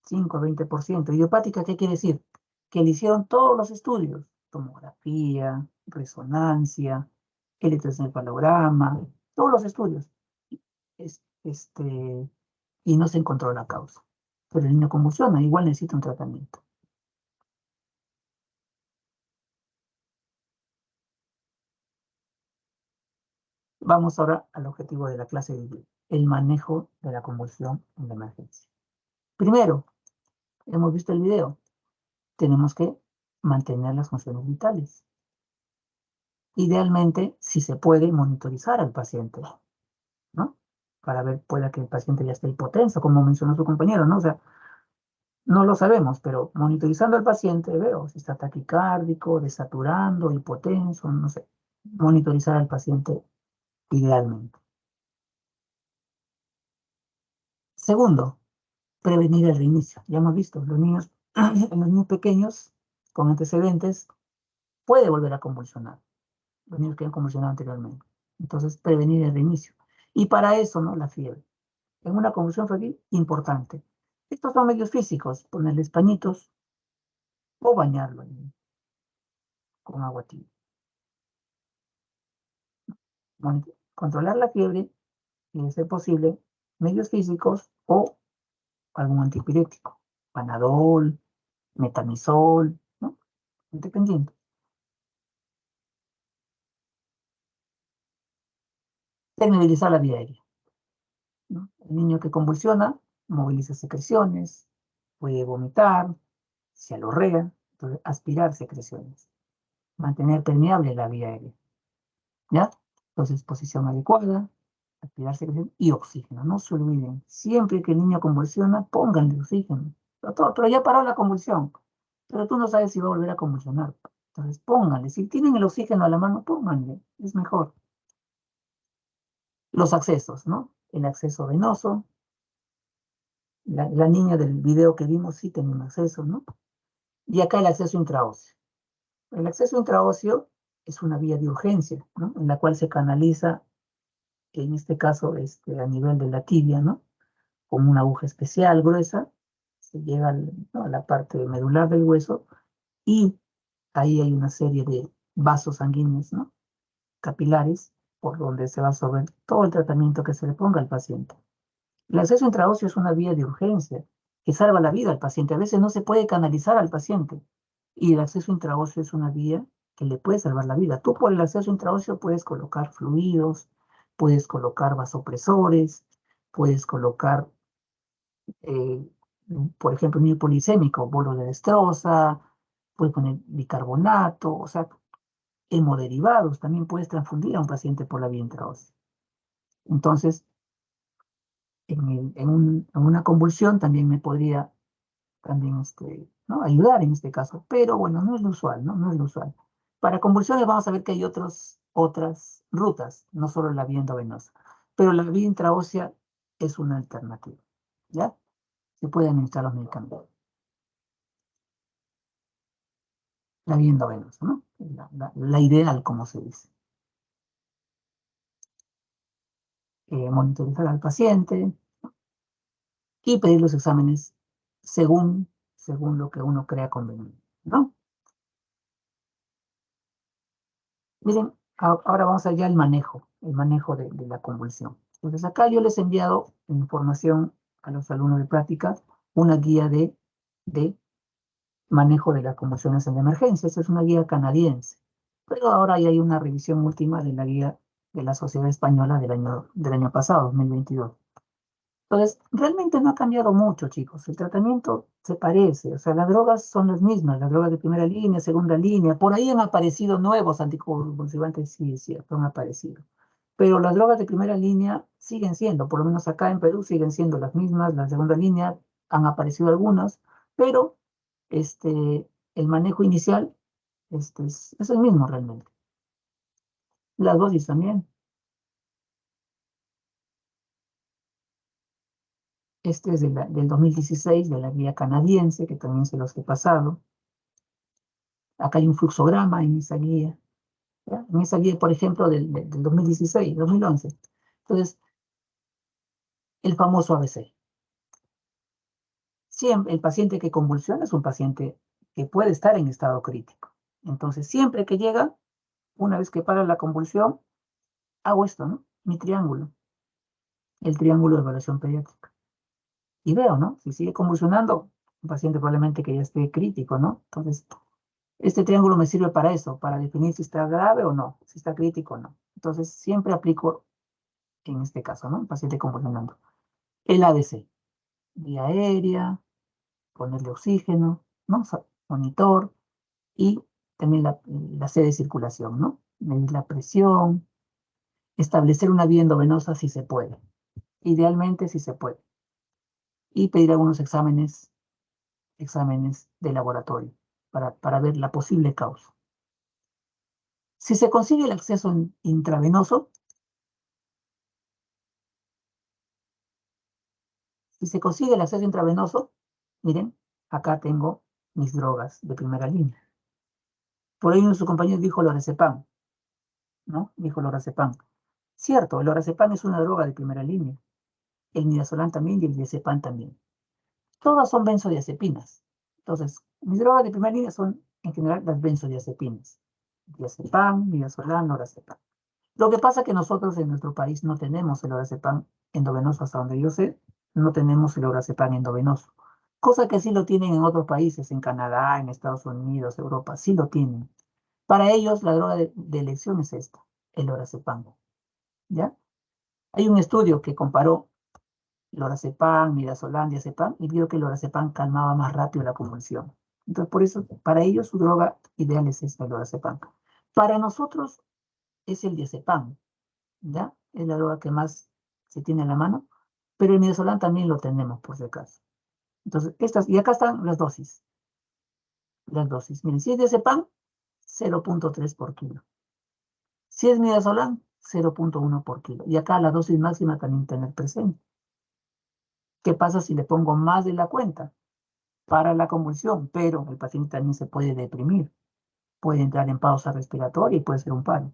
5 a 20%. Idiopática, ¿qué quiere decir? Que le hicieron todos los estudios, tomografía, resonancia, electroencefalograma, todos los estudios. Y no se encontró la causa. Pero el niño convulsiona, igual necesita un tratamiento. Vamos ahora al objetivo de la clase de hoy, el manejo de la convulsión en la emergencia. Primero, hemos visto el video, tenemos que mantener las funciones vitales. Idealmente, si se puede, monitorizar al paciente, ¿no? Para ver, pueda que el paciente ya esté hipotenso, como mencionó su compañero, ¿no? O sea, no lo sabemos, pero monitorizando al paciente veo si está taquicárdico, desaturando, hipotenso, no sé. Monitorizar al paciente idealmente. Segundo, prevenir el reinicio. Ya hemos visto, los niños, en los niños pequeños con antecedentes puede volver a convulsionar. Los niños que han convulsionado anteriormente. Entonces, prevenir el reinicio. Y para eso, ¿no? La fiebre. En una convulsión febril, importante. Estos son medios físicos, ponerles pañitos o bañarlo con agua tibia. controlar la fiebre y, de ser posible, medios físicos o algún antipirético, Panadol, Metamizol, ¿no? Dependiendo. Desmovilizar la vía aérea, ¿no? El niño que convulsiona moviliza secreciones, puede vomitar, se alorrea, entonces aspirar secreciones, mantener permeable la vía aérea, ¿ya? Entonces, posición adecuada, aspirar secreción y oxígeno. No se olviden, siempre que el niño convulsiona, pónganle oxígeno. Pero ya paró la convulsión, pero tú no sabes si va a volver a convulsionar. Entonces, pónganle. Si tienen el oxígeno a la mano, pónganle, es mejor. Los accesos, ¿no? El acceso venoso. La niña del video que vimos sí tenía un acceso, ¿no? Y acá el acceso intraóseo. El acceso intraóseo es una vía de urgencia, ¿no? En la cual se canaliza, en este caso, a nivel de la tibia, ¿no? Con una aguja especial gruesa, se llega ¿no? a la parte medular del hueso y ahí hay una serie de vasos sanguíneos, ¿no? Capilares, por donde se va a absorber todo el tratamiento que se le ponga al paciente. El acceso intraóseo es una vía de urgencia que salva la vida al paciente. A veces no se puede canalizar al paciente y el acceso intraóseo es una vía que le puede salvar la vida. Tú por el acceso intraóseo puedes colocar fluidos, puedes colocar vasopresores, puedes colocar, eh, por ejemplo, un polisémico, bolo de destroza, puedes poner bicarbonato, o sea, hemoderivados, también puedes transfundir a un paciente por la vía intraósea. Entonces, en una convulsión también me podría también ¿no? ayudar en este caso, pero bueno, no es lo usual, ¿no? No es lo usual. Para convulsiones vamos a ver que hay otras rutas, no solo la vía endovenosa, pero la vía intraósea es una alternativa, ¿ya? Se pueden administrar los medicamentos. La vía endovenosa, ¿no? La ideal, como se dice. Monitorizar al paciente y pedir los exámenes según lo que uno crea conveniente, ¿no? Miren, ahora vamos allá al manejo, el manejo de la convulsión. Entonces acá yo les he enviado información a los alumnos de práctica, una guía de manejo de las convulsiones en emergencia. Esta es una guía canadiense, pero ahora ya hay una revisión última de la guía de la Sociedad Española del año pasado, 2022. Entonces, realmente no ha cambiado mucho, chicos. El tratamiento se parece, o sea, las drogas son las mismas, las drogas de primera línea, segunda línea. Por ahí han aparecido nuevos anticonvulsivantes, sí, es cierto, han aparecido. Pero las drogas de primera línea siguen siendo, por lo menos acá en Perú, siguen siendo las mismas. La segunda línea han aparecido algunas, pero el manejo inicial es el mismo realmente. Las dosis también. Este es del 2016, de la guía canadiense, que también se los he pasado. Acá hay un fluxograma en esa guía. ¿Ya? En esa guía, por ejemplo, del 2016, 2011. Entonces, el famoso ABC. Siempre, el paciente que convulsiona es un paciente que puede estar en estado crítico. Entonces, siempre que llega, una vez que para la convulsión, hago esto, ¿no? Mi triángulo. El triángulo de evaluación pediátrica. Y veo, ¿no? Si sigue convulsionando, un paciente probablemente que ya esté crítico, ¿no? Entonces, este triángulo me sirve para eso, para definir si está grave o no, si está crítico o no. Entonces, siempre aplico, en este caso, ¿no? Un paciente convulsionando. El ADC, vía aérea, ponerle oxígeno, ¿no? O sea, monitor y también la sede de circulación, ¿no? Medir la presión, establecer una vía endovenosa si se puede. Idealmente si se puede. Y pedir algunos exámenes de laboratorio para ver la posible causa. Si se consigue el acceso intravenoso, miren, acá tengo mis drogas de primera línea. Por ahí uno de sus compañeros dijo lorazepam, ¿no? Dijo lorazepam. Cierto, el lorazepam es una droga de primera línea. El midazolam también y el diazepam también. Todas son benzodiazepinas. Entonces, mis drogas de primera línea son, en general, las benzodiazepinas. Diazepam, midazolam, lorazepam. Lo que pasa es que nosotros en nuestro país no tenemos el lorazepam endovenoso, hasta donde yo sé, no tenemos el lorazepam endovenoso. Cosa que sí lo tienen en otros países, en Canadá, en Estados Unidos, Europa, sí lo tienen. Para ellos la droga de elección es esta, el lorazepam. ¿Ya? Hay un estudio que comparó lorazepam, midazolam, diazepam, y vio que el lorazepam calmaba más rápido la convulsión. Entonces, por eso, para ellos su droga ideal es esta, el lorazepam. Para nosotros es el diazepam, ¿ya? Es la droga que más se tiene en la mano, pero el midazolam también lo tenemos, por si acaso. Entonces, y acá están las dosis. Las dosis. Miren, si es diazepam, 0.3 por kilo. Si es midazolam, 0.1 por kilo. Y acá la dosis máxima también tener presente. ¿Qué pasa si le pongo más de la cuenta? Para la convulsión, pero el paciente también se puede deprimir, puede entrar en pausa respiratoria y puede ser un paro.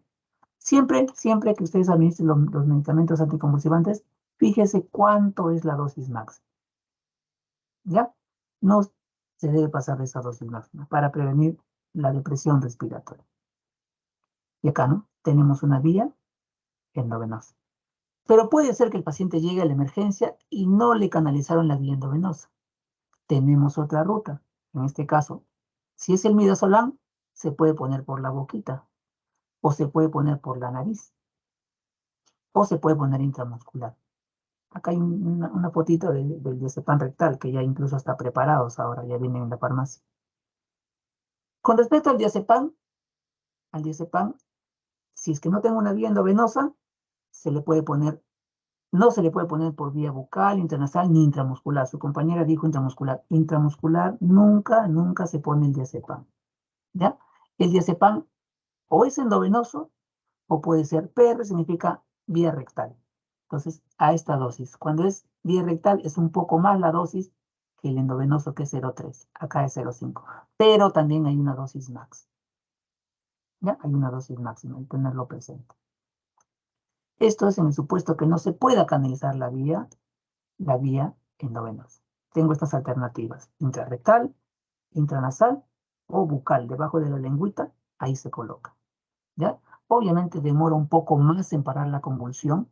Siempre que ustedes administren los medicamentos anticonvulsivantes, fíjese cuánto es la dosis máxima. ¿Ya? No se debe pasar de esa dosis máxima para prevenir la depresión respiratoria. Y acá, ¿no? Tenemos una vía endovenosa. Pero puede ser que el paciente llegue a la emergencia y no le canalizaron la vía endovenosa. Tenemos otra ruta. En este caso, si es el midazolam, se puede poner por la boquita, o se puede poner por la nariz, o se puede poner intramuscular. Acá hay una fotito del diazepam rectal, que ya incluso está preparados ahora, ya vienen en la farmacia. Con respecto al diazepam, si es que no tengo una vía endovenosa, se le puede poner, no se le puede poner por vía bucal, intranasal, ni intramuscular. Su compañera dijo intramuscular. Intramuscular nunca se pone el diazepam. ¿Ya? El diazepam o es endovenoso o puede ser PR, significa vía rectal. Entonces, a esta dosis. Cuando es vía rectal, es un poco más la dosis que el endovenoso, que es 0,3. Acá es 0,5. Pero también hay una dosis max. ¿Ya? Hay una dosis máxima, hay que tenerlo presente. Esto es en el supuesto que no se pueda canalizar la vía endovenosa. Tengo estas alternativas: intrarrectal, intranasal o bucal, debajo de la lengüita, ahí se coloca. ¿Ya? Obviamente demora un poco más en parar la convulsión,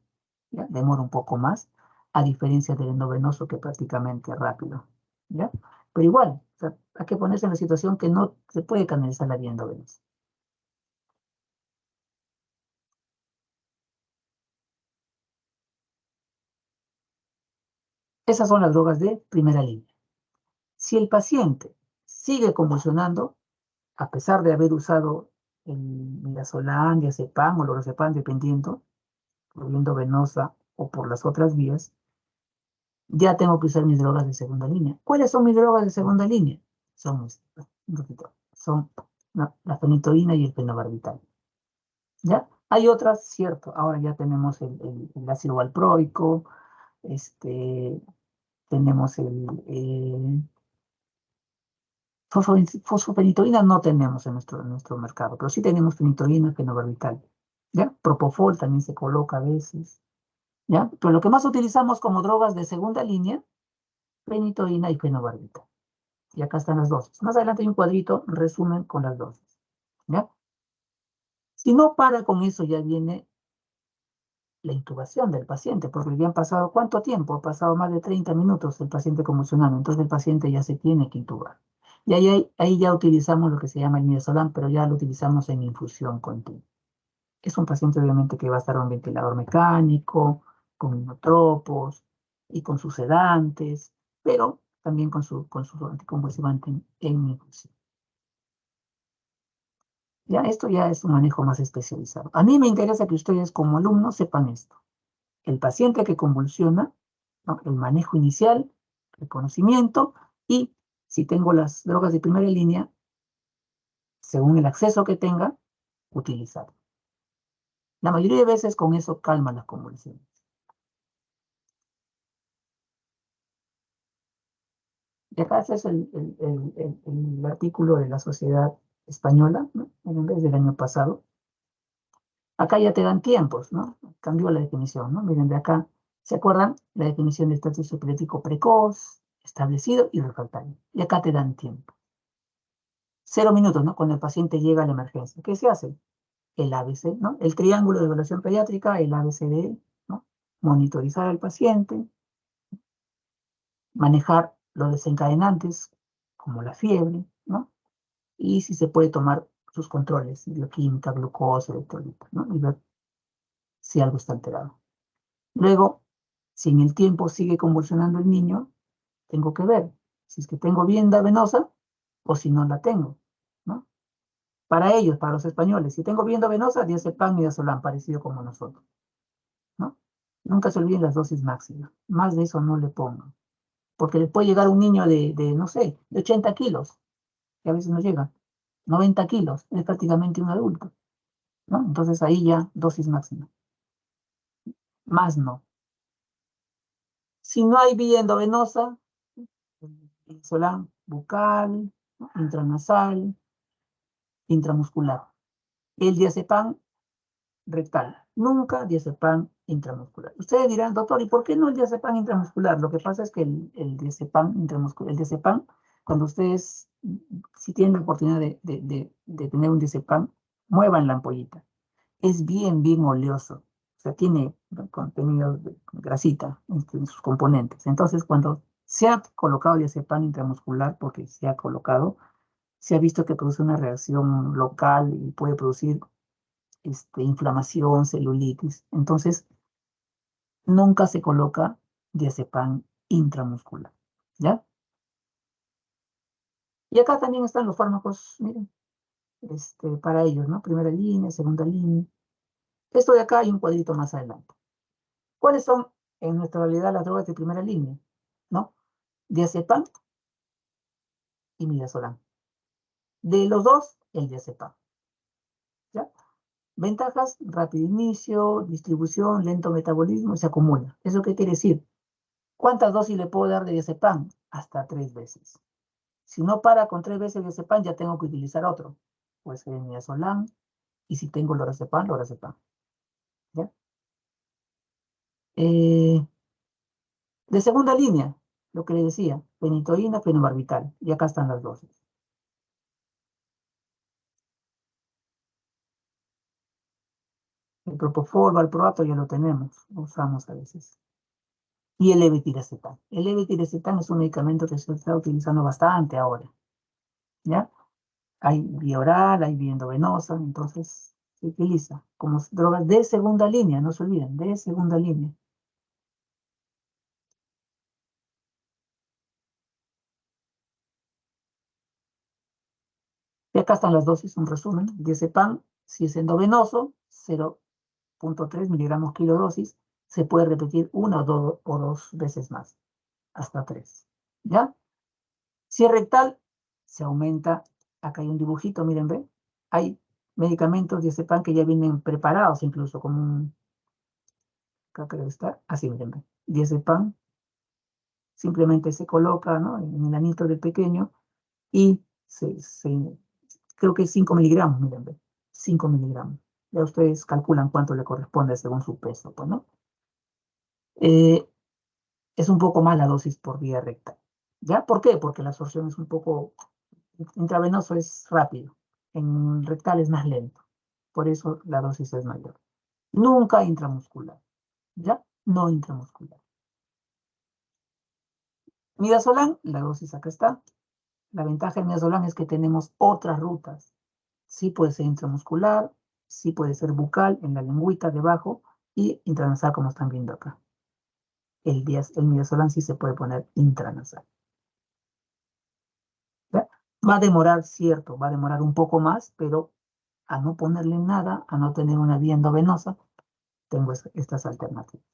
¿ya? Demora un poco más, a diferencia del endovenoso, que prácticamente rápido, ¿ya? Pero igual, o sea, hay que ponerse en la situación que no se puede canalizar la vía endovenosa. Esas son las drogas de primera línea. Si el paciente sigue convulsionando, a pesar de haber usado el midazolam, diazepam o lorazepam, dependiendo, por vía endovenosa o por las otras vías, ya tengo que usar mis drogas de segunda línea. ¿Cuáles son mis drogas de segunda línea? Son la fenitoína y el fenobarbital. ¿Ya? Hay otras, cierto. Ahora ya tenemos el ácido valproico, tenemos fosfenitoína no tenemos en nuestro mercado, pero sí tenemos fenitoína, fenobarbital. ¿Ya? Propofol también se coloca a veces. ¿Ya? Pero lo que más utilizamos como drogas de segunda línea, fenitoína y fenobarbital. Y acá están las dosis. Más adelante hay un cuadrito, resumen con las dosis. ¿Ya? Si no para con eso, ya viene la intubación del paciente, porque ya han pasado, ¿cuánto tiempo? Ha pasado más de 30 minutos el paciente convulsionando, entonces el paciente ya se tiene que intubar. Y ahí ya utilizamos lo que se llama el midazolam, pero ya lo utilizamos en infusión continua. Es un paciente obviamente que va a estar en un ventilador mecánico, con inotropos y con sus sedantes, pero también con su anticonvulsivante en infusión. Ya, esto ya es un manejo más especializado. A mí me interesa que ustedes como alumnos sepan esto. El paciente que convulsiona, ¿no? El manejo inicial, el conocimiento, y si tengo las drogas de primera línea, según el acceso que tenga, utilizar. La mayoría de veces con eso calma las convulsiones. Y acá ese es el artículo de la Sociedad Española, ¿no? En vez del año pasado. Acá ya te dan tiempos, ¿no? Cambió la definición, ¿no? Miren, de acá, ¿se acuerdan? La definición de estatus epiléptico precoz, establecido y refractario. Y acá te dan tiempo. 0 minutos, ¿no? Cuando el paciente llega a la emergencia. ¿Qué se hace? el ABC, ¿no? El triángulo de evaluación pediátrica, el ABCD, ¿no? Monitorizar al paciente, manejar los desencadenantes, como la fiebre, ¿no? Y si se puede tomar sus controles, bioquímica, glucosa, electrolito, ¿no? Y ver si algo está alterado. Luego, si en el tiempo sigue convulsionando el niño, tengo que ver si es que tengo vienda venosa o si no la tengo, ¿no? Para ellos, para los españoles, si tengo vienda venosa, diazepam, midazolam, parecido como nosotros, ¿no? Nunca se olviden las dosis máximas. Más de eso no le pongo. Porque le puede llegar un niño no sé, de 80 kilos, que a veces no llega, 90 kilos, es prácticamente un adulto, ¿no? Entonces ahí ya dosis máxima. Más no. Si no hay vía endovenosa, midazolam bucal, ¿no? Intranasal, intramuscular. El diazepam rectal. Nunca diazepam intramuscular. Ustedes dirán, doctor, ¿y por qué no el diazepam intramuscular? Lo que pasa es que el diazepam intramuscular, el diazepam, cuando ustedes, si tienen la oportunidad de tener un diazepam, muevan la ampollita. Es bien, bien oleoso. O sea, tiene contenido de grasita en sus componentes. Entonces, cuando se ha colocado diazepam intramuscular, porque se ha colocado, se ha visto que produce una reacción local y puede producir inflamación, celulitis. Entonces, nunca se coloca diazepam intramuscular, ¿ya? Y acá también están los fármacos, miren, para ellos, ¿no? Primera línea, segunda línea. Esto de acá hay un cuadrito más adelante. ¿Cuáles son, en nuestra realidad, las drogas de primera línea? ¿No? Diazepam y midazolam. De los dos, el diazepam, ¿ya? Ventajas, rápido inicio, distribución, lento metabolismo, se acumula. ¿Eso qué quiere decir? ¿Cuántas dosis le puedo dar de diazepam? Hasta 3 veces. Si no para con 3 veces diazepam, ya tengo que utilizar otro. Pues el midazolam, y si tengo lorazepam, lorazepam. ¿Ya? De segunda línea, lo que le decía, fenitoína, fenobarbital. Y acá están las dosis. El propofol, valproato ya lo tenemos, lo usamos a veces. Y el levetiracetam. El levetiracetam es un medicamento que se está utilizando bastante ahora. ¿Ya? Hay vía oral, hay vía endovenosa, entonces se utiliza como drogas de segunda línea, no se olviden, de segunda línea. Y acá están las dosis, un resumen. Diazepam, si es endovenoso, 0.3 miligramos kilodosis, se puede repetir una o dos veces más, hasta 3. ¿Ya? Si es rectal, se aumenta. Acá hay un dibujito, miren, ¿ven? Hay medicamentos diazepam que ya vienen preparados, incluso como un... Acá creo que está, así, miren, ¿ven? Diazepam simplemente se coloca, ¿no?, en el anito del pequeño y creo que es 5 miligramos, miren, ¿ven? 5 miligramos. Ya ustedes calculan cuánto le corresponde según su peso, pues, ¿no? Es un poco más la dosis por vía rectal. ¿Ya? ¿Por qué? Porque la absorción es un poco... Intravenoso es rápido, en rectal es más lento. Por eso la dosis es mayor. Nunca intramuscular. ¿Ya? No intramuscular. Midazolam, la dosis acá está. La ventaja del midazolam es que tenemos otras rutas. Sí puede ser intramuscular, sí puede ser bucal, en la lengüita debajo, y intranasal, como están viendo acá. El midazolam sí se puede poner intranasal. ¿Ya? Va a demorar, cierto, va a demorar un poco más, pero a no ponerle nada, a no tener una vía endovenosa, tengo estas alternativas.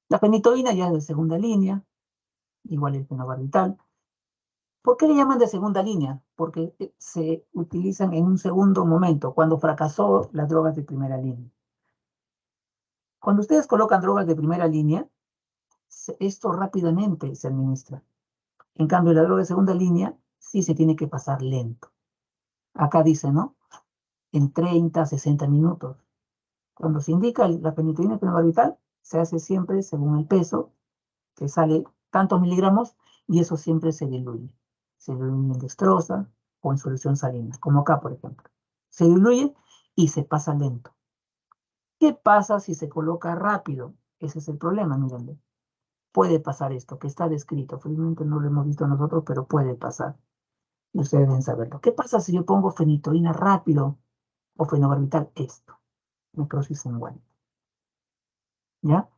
La fenitoína ya es de segunda línea, igual el fenobarbital. ¿Por qué le llaman de segunda línea? Porque se utilizan en un segundo momento, cuando fracasó las drogas de primera línea. Cuando ustedes colocan drogas de primera línea, esto rápidamente se administra. En cambio, la droga de segunda línea sí se tiene que pasar lento. Acá dice, ¿no? En 30, 60 minutos. Cuando se indica la fenitoína y el fenobarbital, se hace siempre según el peso, que sale tantos miligramos, y eso siempre se diluye. Se diluye en dextrosa o en solución salina, como acá, por ejemplo. Se diluye y se pasa lento. ¿Qué pasa si se coloca rápido? Ese es el problema, mírenle. Puede pasar esto, que está descrito. Felizmente no lo hemos visto nosotros, pero puede pasar. Y ustedes deben saberlo. ¿Qué pasa si yo pongo fenitoína rápido o fenobarbital? Esto. Necrosis en guano. ¿Ya?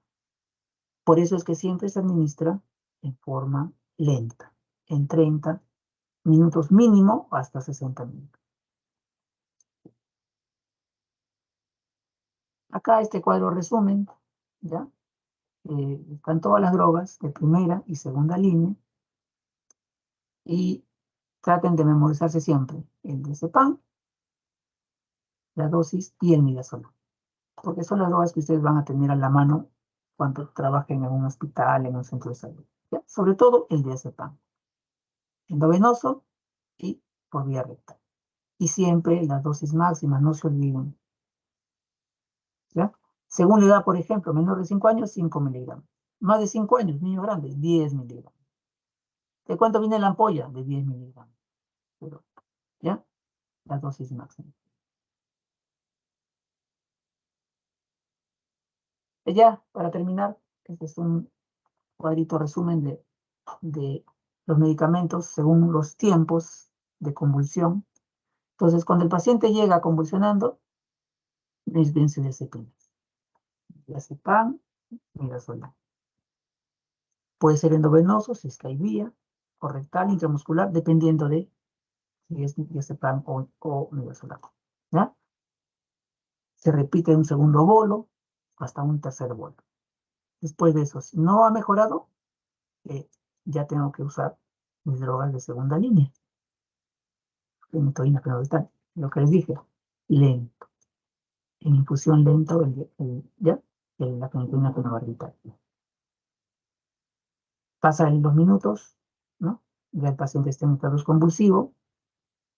Por eso es que siempre se administra en forma lenta, en 30 minutos mínimo hasta 60 minutos. Acá este cuadro resumen, ¿ya? Están todas las drogas de primera y segunda línea y traten de memorizarse siempre el diazepam, la dosis y el midazolam, porque son las drogas que ustedes van a tener a la mano cuando trabajen en un hospital, en un centro de salud. ¿Ya? Sobre todo el diazepam, endovenoso y por vía rectal. Y siempre las dosis máximas, no se olviden. ¿Ya? Según la edad, por ejemplo, menor de 5 años, 5 miligramos. Más de 5 años, niño grande, 10 miligramos. ¿De cuánto viene la ampolla? De 10 miligramos. Pero, ¿ya? La dosis máxima. Y ya, para terminar, este es un cuadrito resumen de los medicamentos según los tiempos de convulsión. Entonces, cuando el paciente llega convulsionando, es benzodiazepinas. Diazepam, midazolam. Puede ser endovenoso, si es que hay vía, o rectal, intramuscular, dependiendo de si es diazepam o midazolam. ¿Ya? Se repite un segundo bolo hasta un tercer bolo. Después de eso, si no ha mejorado, ya tengo que usar mis drogas de segunda línea. Fenitoína, fenobarbital. Lo que les dije, lento. En infusión lento, ¿ya? La fenitoína, fenobarbital. Pasan los minutos, ¿no? Ya el paciente está en estado convulsivo,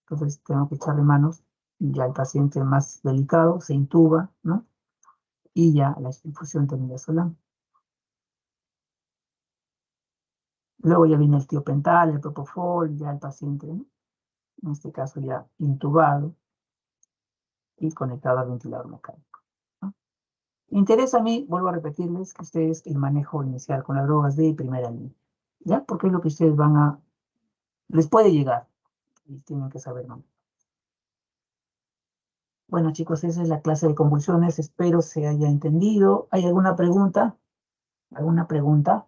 entonces tengo que echarle manos. Ya el paciente más delicado se intuba, ¿no? Y ya la infusión de midazolam. Luego ya viene el tiopental, el propofol, ya el paciente, ¿no? En este caso ya intubado y conectado al ventilador mecánico, ¿no? Interesa a mí, vuelvo a repetirles, que ustedes el manejo inicial con las drogas de primera línea, ¿ya? Porque es lo que ustedes les puede llegar y tienen que saber, ¿no? Bueno, chicos, esa es la clase de convulsiones. Espero se haya entendido. ¿Hay alguna pregunta? ¿Alguna pregunta?